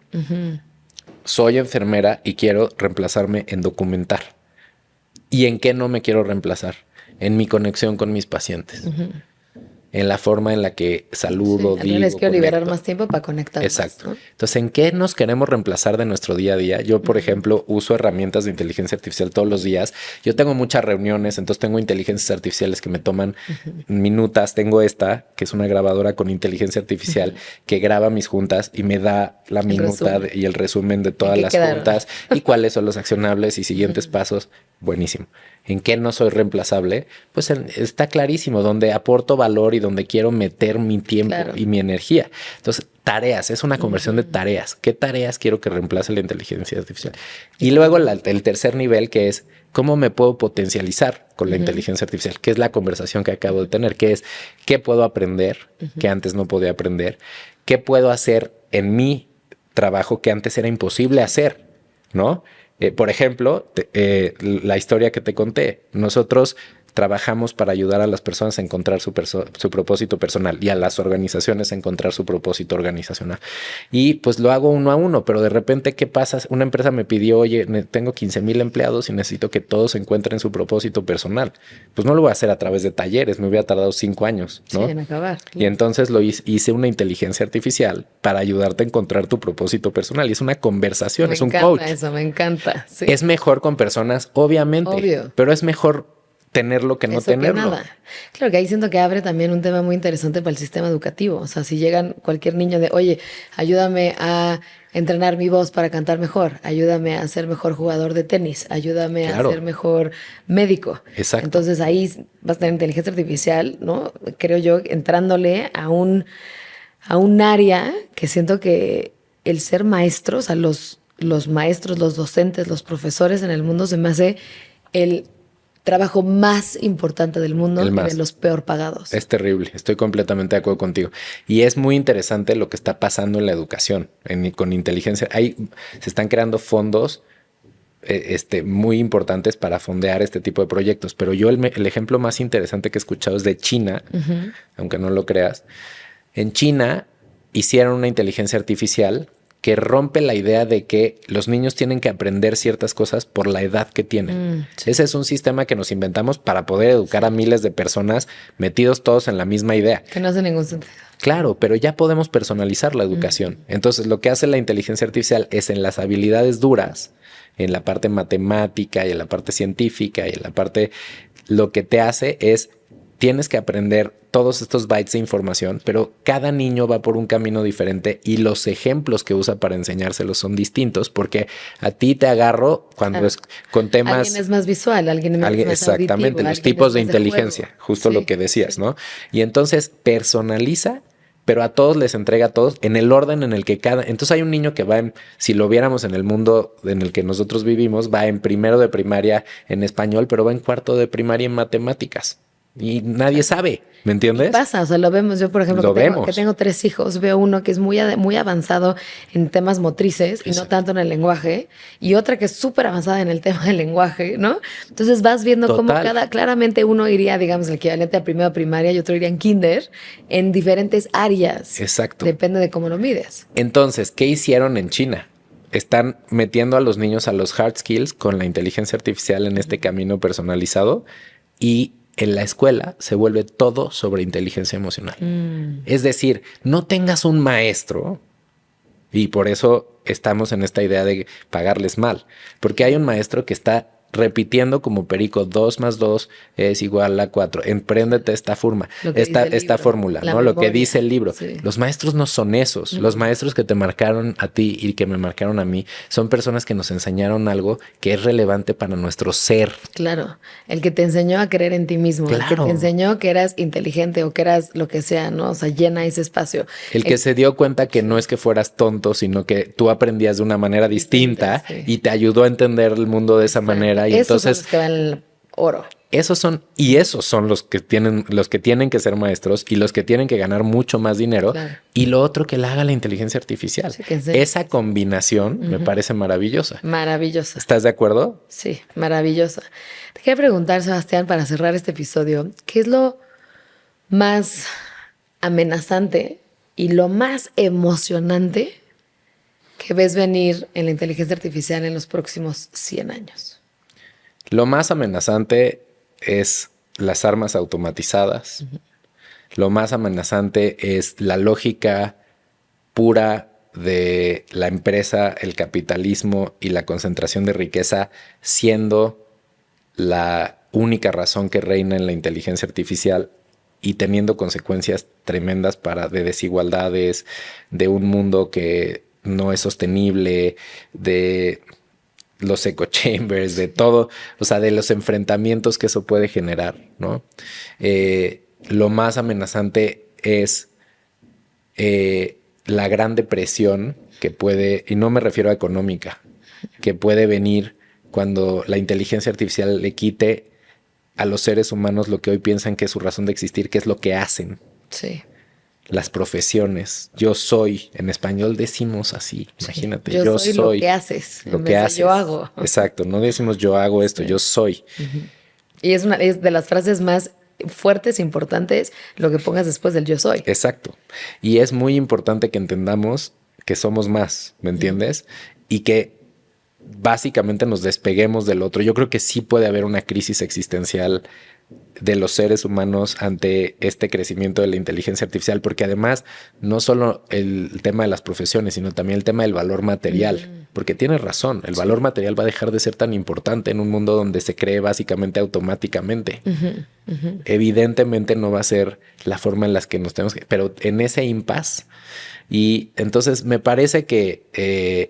Soy enfermera y quiero reemplazarme en documentar. ¿Y en qué no me quiero reemplazar? En mi conexión con mis pacientes. En la forma en la que saludo, Al revés, digo, quiero liberar conecto. más tiempo para conectar Exacto. más, ¿no? Entonces, ¿en qué nos queremos reemplazar de nuestro día a día? Yo, por ejemplo, uso herramientas de inteligencia artificial todos los días. Yo tengo muchas reuniones, entonces tengo inteligencias artificiales que me toman minutas. Tengo esta, que es una grabadora con inteligencia artificial, que graba mis juntas y me da la minuta resumen. y el resumen de todas qué las quedaron? juntas y cuáles son los accionables y siguientes pasos. Buenísimo. ¿En qué no soy reemplazable? Pues está clarísimo, donde aporto valor y donde quiero meter mi tiempo Claro. y mi energía. Entonces, tareas, es una conversión de tareas. ¿Qué tareas quiero que reemplace la inteligencia artificial? Y luego el tercer nivel, que es cómo me puedo potencializar con la inteligencia artificial, que es la conversación que acabo de tener, que es qué puedo aprender que antes no podía aprender, qué puedo hacer en mi trabajo que antes era imposible hacer, ¿no? Por ejemplo, la historia que te conté, nosotros trabajamos para ayudar a las personas a encontrar su propósito personal y a las organizaciones a encontrar su propósito organizacional. Y pues lo hago uno a uno, pero de repente, ¿qué pasa? Una empresa me pidió, oye, tengo 15,000 empleados y necesito que todos encuentren su propósito personal. Pues no lo voy a hacer a través de talleres, me hubiera tardado 5 años, ¿no? Sí, en acabar. Y entonces hice una inteligencia artificial para ayudarte a encontrar tu propósito personal. Y es una conversación, Me es un encanta coach. eso, me encanta. Sí. Es mejor con personas, obviamente, Obvio. pero es mejor tenerlo que no Eso que tenerlo. nada. Claro que ahí siento que abre también un tema muy interesante para el sistema educativo. O sea, si llegan cualquier niño de, oye, ayúdame a entrenar mi voz para cantar mejor, ayúdame a ser mejor jugador de tenis, ayúdame Claro. a ser mejor médico. Exacto. Entonces ahí vas a tener inteligencia artificial, ¿no? Creo yo, entrándole a un área que siento que el ser maestro, o sea, los maestros, los docentes, los profesores en el mundo se me hace el trabajo más importante del mundo El y más. de los peor pagados. Es terrible, estoy completamente de acuerdo contigo. Y es muy interesante lo que está pasando en la educación, con inteligencia. Se están creando fondos muy importantes para fondear este tipo de proyectos. Pero yo el ejemplo más interesante que he escuchado es de China, aunque no lo creas. En China hicieron una inteligencia artificial que rompe la idea de que los niños tienen que aprender ciertas cosas por la edad que tienen. Sí. Ese es un sistema que nos inventamos para poder educar a miles de personas metidos todos en la misma idea. Que no hace ningún sentido. Claro, pero ya podemos personalizar la educación. Entonces, lo que hace la inteligencia artificial es en las habilidades duras, en la parte matemática y en la parte científica y en la parte... Lo que te hace es... Tienes que aprender todos estos bytes de información, pero cada niño va por un camino diferente y los ejemplos que usa para enseñárselos son distintos, porque a ti te agarro cuando es con temas... Alguien es más visual, alguien es más exactamente, auditivo, los alguien tipos es de más inteligencia, juego. justo Sí, lo que decías, sí. ¿no? Y entonces personaliza, pero a todos les entrega a todos en el orden en el que cada... Entonces hay un niño que si lo viéramos en el mundo en el que nosotros vivimos, va en primero de primaria en español, pero va en cuarto de primaria en matemáticas. Y nadie sabe, ¿me entiendes? Pasa, o sea, lo vemos. Yo, por ejemplo, Lo que vemos. tengo 3 hijos, veo uno que es muy avanzado en temas motrices y no Exacto. tanto en el lenguaje, y otra que es súper avanzada en el tema del lenguaje, ¿no? Entonces vas viendo cómo Total. claramente uno iría, digamos, el equivalente a primero de primaria y otro iría en kinder, en diferentes áreas. Exacto. Depende de cómo lo mides. Entonces, ¿qué hicieron en China? Están metiendo a los niños a los hard skills con la inteligencia artificial en este camino personalizado y en la escuela se vuelve todo sobre inteligencia emocional. Es decir, no tengas un maestro, y por eso estamos en esta idea de pagarles mal, porque hay un maestro que está repitiendo como perico, 2 más 2 es igual a 4. Empréndete esta forma, esta fórmula, ¿no? Lo que dice el libro. Sí. Los maestros no son esos. Los maestros que te marcaron a ti y que me marcaron a mí son personas que nos enseñaron algo que es relevante para nuestro ser. Claro. El que te enseñó a creer en ti mismo. Claro. El que te enseñó que eras inteligente o que eras lo que sea, ¿no? O sea, llena ese espacio. El que se dio cuenta que no es que fueras tonto, sino que tú aprendías de una manera distinta y te ayudó a entender el mundo de esa manera. Y esos entonces son los que van el oro. Esos son los que tienen que ser maestros y los que tienen que ganar mucho más dinero. Claro. Y lo otro que la haga la inteligencia artificial. Sí, esa combinación me parece maravillosa. Maravillosa. ¿Estás de acuerdo? Sí, maravillosa. Te quería preguntar, Sebastián, para cerrar este episodio, ¿qué es lo más amenazante y lo más emocionante que ves venir en la inteligencia artificial en los próximos 100 años? Lo más amenazante es las armas automatizadas. Lo más amenazante es la lógica pura de la empresa, el capitalismo y la concentración de riqueza siendo la única razón que reina en la inteligencia artificial y teniendo consecuencias tremendas de desigualdades, de un mundo que no es sostenible, de los echo chambers, de todo, o sea, de los enfrentamientos que eso puede generar, ¿no? Lo más amenazante es la gran depresión que puede, y no me refiero a económica, que puede venir cuando la inteligencia artificial le quite a los seres humanos lo que hoy piensan que es su razón de existir, que es lo que hacen. Sí. Las profesiones. Yo soy. En español decimos así. Imagínate. Yo soy lo que haces. Lo que haces. Yo hago. Exacto. No decimos yo hago esto. Sí. Yo soy. Y es de las frases más fuertes, importantes, lo que pongas después del yo soy. Exacto. Y es muy importante que entendamos que somos más. ¿Me entiendes? Y que básicamente nos despeguemos del otro. Yo creo que sí puede haber una crisis existencial de los seres humanos ante este crecimiento de la inteligencia artificial, porque además no solo el tema de las profesiones, sino también el tema del valor material, porque tienes razón, el valor material va a dejar de ser tan importante en un mundo donde se cree básicamente automáticamente. Evidentemente no va a ser la forma en la que nos tenemos que, pero en ese impasse. Y entonces me parece que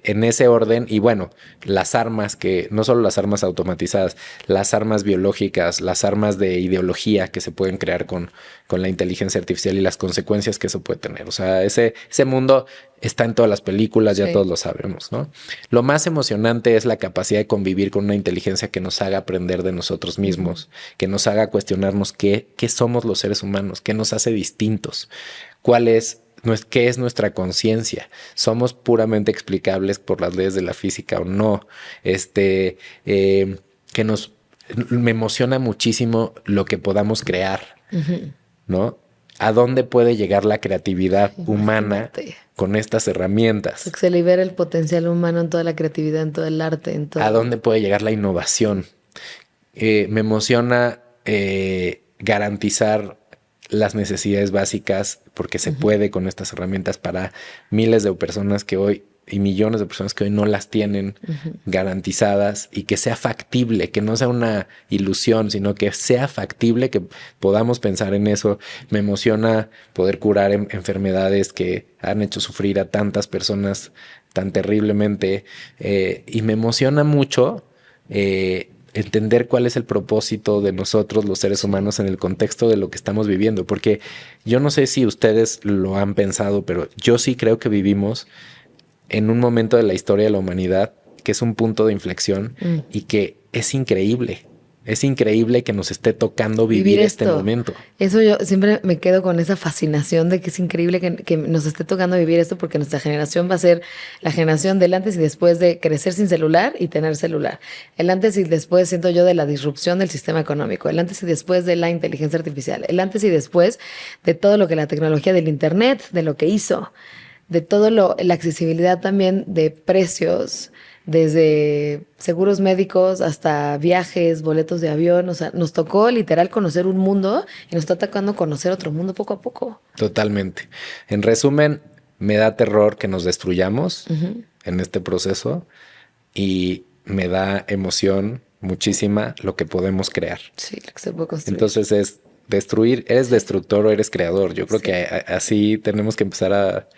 en ese orden, y bueno, las armas, que no solo las armas automatizadas, las armas biológicas, las armas de ideología que se pueden crear con la inteligencia artificial y las consecuencias que eso puede tener. O sea, ese mundo está en todas las películas, ya todos lo sabemos, ¿no? Lo más emocionante es la capacidad de convivir con una inteligencia que nos haga aprender de nosotros mismos, que nos haga cuestionarnos qué somos los seres humanos, qué nos hace distintos, ¿qué es nuestra conciencia? ¿Somos puramente explicables por las leyes de la física o no? Me emociona muchísimo lo que podamos crear, ¿no? ¿A dónde puede llegar la creatividad humana con estas herramientas? Porque se libera el potencial humano en toda la creatividad, en todo el arte, en todo. ¿A dónde puede llegar la innovación? Me emociona garantizar las necesidades básicas, porque se puede con estas herramientas para miles de personas que hoy y millones de personas que hoy no las tienen garantizadas, y que sea factible, que no sea una ilusión, sino que sea factible, que podamos pensar en eso. Me emociona poder curar enfermedades que han hecho sufrir a tantas personas tan terriblemente, y me emociona mucho entender cuál es el propósito de nosotros los seres humanos en el contexto de lo que estamos viviendo, porque yo no sé si ustedes lo han pensado, pero yo sí creo que vivimos en un momento de la historia de la humanidad que es un punto de inflexión y que es increíble. Es increíble que nos esté tocando vivir este momento. Eso yo siempre me quedo con esa fascinación de que es increíble que nos esté tocando vivir esto, porque nuestra generación va a ser la generación del antes y después de crecer sin celular y tener celular. El antes y después, siento yo, de la disrupción del sistema económico. El antes y después de la inteligencia artificial. El antes y después de todo lo que la tecnología del internet, de lo que hizo, de todo la accesibilidad también de precios, desde seguros médicos hasta viajes, boletos de avión. O sea, nos tocó literal conocer un mundo y nos está tocando conocer otro mundo poco a poco. Totalmente. En resumen, me da terror que nos destruyamos en este proceso, y me da emoción muchísima lo que podemos crear. Sí, lo que se puede construir. Entonces es destruir, ¿eres destructor o eres creador? Yo creo que así tenemos que empezar a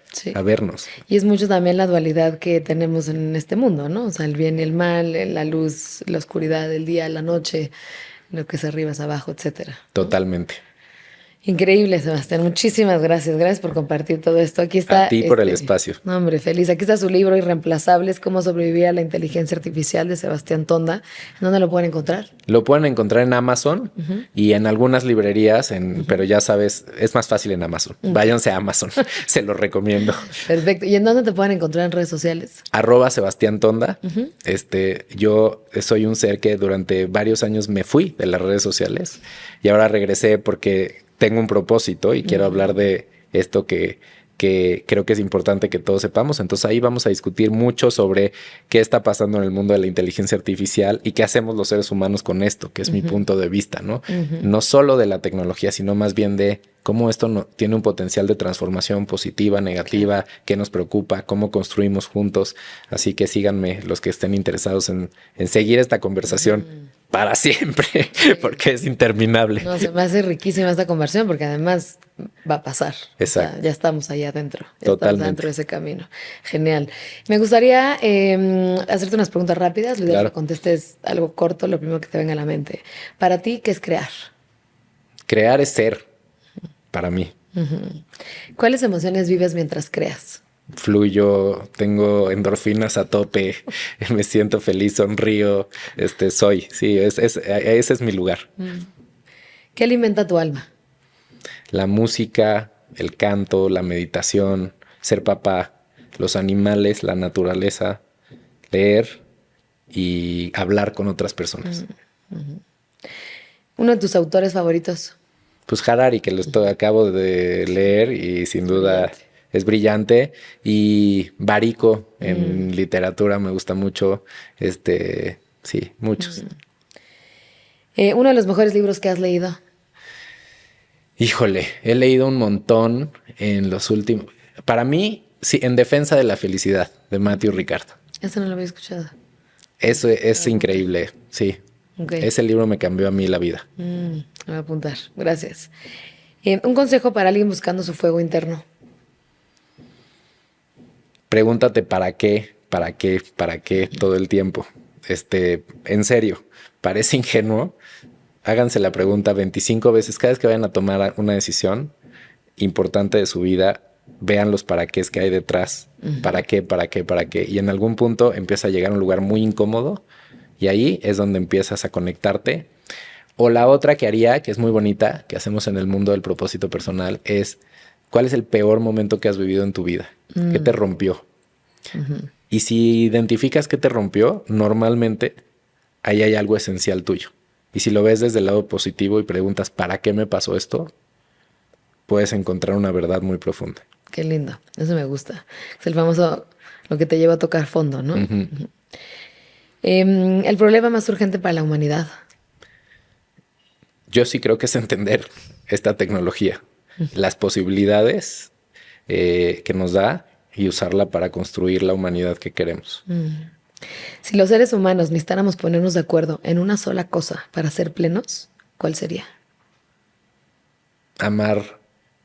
vernos. Y es mucho también la dualidad que tenemos en este mundo, ¿no? O sea, el bien y el mal, la luz, la oscuridad, el día, la noche, lo que es arriba es abajo, etcétera. Totalmente. Increíble, Sebastián. Muchísimas gracias. Gracias por compartir todo esto. Aquí está. A ti por el espacio. No, hombre, feliz. Aquí está su libro Irreemplazables, cómo sobrevivir a la inteligencia artificial de Sebastián Tonda. ¿Dónde lo pueden encontrar? Lo pueden encontrar en Amazon y en algunas librerías, pero ya sabes, es más fácil en Amazon. Váyanse a Amazon. Se los recomiendo. Perfecto. ¿Y en dónde te pueden encontrar en redes sociales? @Sebastián Tonda. Yo soy un ser que durante varios años me fui de las redes sociales y ahora regresé porque tengo un propósito y quiero hablar de esto que creo que es importante que todos sepamos. Entonces ahí vamos a discutir mucho sobre qué está pasando en el mundo de la inteligencia artificial y qué hacemos los seres humanos con esto, que es mi punto de vista, ¿no? No solo de la tecnología, sino más bien de cómo esto tiene un potencial de transformación positiva, negativa, qué nos preocupa, cómo construimos juntos. Así que síganme los que estén interesados en seguir esta conversación para siempre, porque es interminable. No, se me hace riquísima esta conversación porque además va a pasar. Exacto. O sea, ya estamos ahí adentro. Ya Totalmente. estamos dentro de ese camino. Genial. Me gustaría hacerte unas preguntas rápidas. Lo ideal es que contestes algo corto, lo primero que te venga a la mente. Para ti, ¿qué es crear? Crear es ser, para mí. ¿Cuáles emociones vives mientras creas? Fluyo, tengo endorfinas a tope, me siento feliz, sonrío, sí, ese es mi lugar. ¿Qué alimenta tu alma? La música, el canto, la meditación, ser papá, los animales, la naturaleza, leer y hablar con otras personas. ¿Uno de tus autores favoritos? Pues Harari, que acabo de leer y sin duda es brillante. Y Barico en literatura me gusta mucho. Sí, muchos. ¿Uno de los mejores libros que has leído? Híjole, he leído un montón en los últimos. Para mí, sí, En defensa de la felicidad, de Matthew Ricard. Eso no lo había escuchado. Eso es increíble, sí. Okay. Ese libro me cambió a mí la vida. Voy a apuntar, gracias. Un consejo para alguien buscando su fuego interno. Pregúntate para qué todo el tiempo. En serio, parece ingenuo. Háganse la pregunta 25 veces. Cada vez que vayan a tomar una decisión importante de su vida, vean los para qué que hay detrás. ¿Para qué? Y en algún punto empieza a llegar a un lugar muy incómodo y ahí es donde empiezas a conectarte. O la otra que haría, que es muy bonita, que hacemos en el mundo del propósito personal, es ¿cuál es el peor momento que has vivido en tu vida? ¿Qué te rompió? Y si identificas qué te rompió, normalmente ahí hay algo esencial tuyo. Y si lo ves desde el lado positivo y preguntas ¿para qué me pasó esto? Puedes encontrar una verdad muy profunda. Qué lindo, eso me gusta. Es el famoso, lo que te lleva a tocar fondo, ¿no? El problema más urgente para la humanidad. Yo sí creo que es entender esta tecnología, las posibilidades que nos da y usarla para construir la humanidad que queremos. Si los seres humanos necesitáramos ponernos de acuerdo en una sola cosa para ser plenos, ¿cuál sería? Amar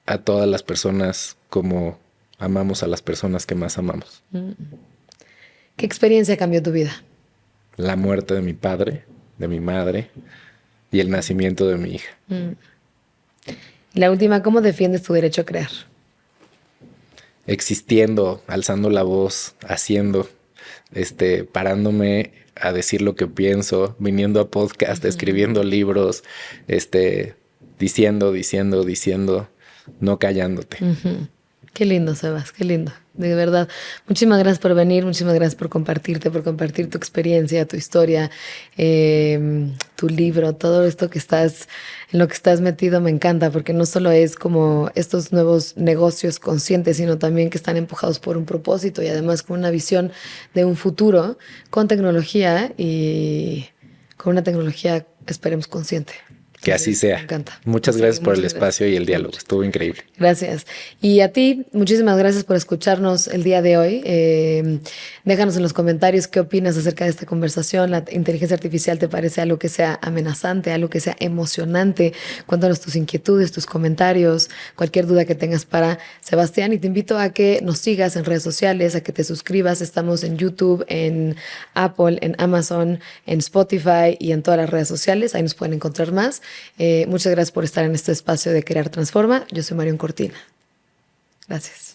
a todas las personas como amamos a las personas que más amamos. ¿Qué experiencia cambió tu vida? La muerte de mi padre, de mi madre y el nacimiento de mi hija. Y la última, ¿cómo defiendes tu derecho a crear? Existiendo, alzando la voz, haciendo, parándome a decir lo que pienso, viniendo a podcast, escribiendo libros, diciendo, no callándote. Qué lindo, Sebas, qué lindo. De verdad. Muchísimas gracias por venir, muchísimas gracias por compartir tu experiencia, tu historia, tu libro, todo esto que en lo que estás metido me encanta, porque no solo es como estos nuevos negocios conscientes, sino también que están empujados por un propósito y además con una visión de un futuro con tecnología y con una tecnología, esperemos, consciente. Que así sea. Me encanta. Muchas Sí, gracias por el muchas espacio gracias. y el diálogo. Estuvo increíble. Gracias. Y a ti, muchísimas gracias por escucharnos el día de hoy. Déjanos en los comentarios qué opinas acerca de esta conversación. ¿La inteligencia artificial te parece algo que sea amenazante, algo que sea emocionante? Cuéntanos tus inquietudes, tus comentarios, cualquier duda que tengas para Sebastián. Y te invito a que nos sigas en redes sociales, a que te suscribas. Estamos en YouTube, en Apple, en Amazon, en Spotify y en todas las redes sociales. Ahí nos pueden encontrar más. Muchas gracias por estar en este espacio de Crear Transforma. Yo soy Marion Cortina. Gracias.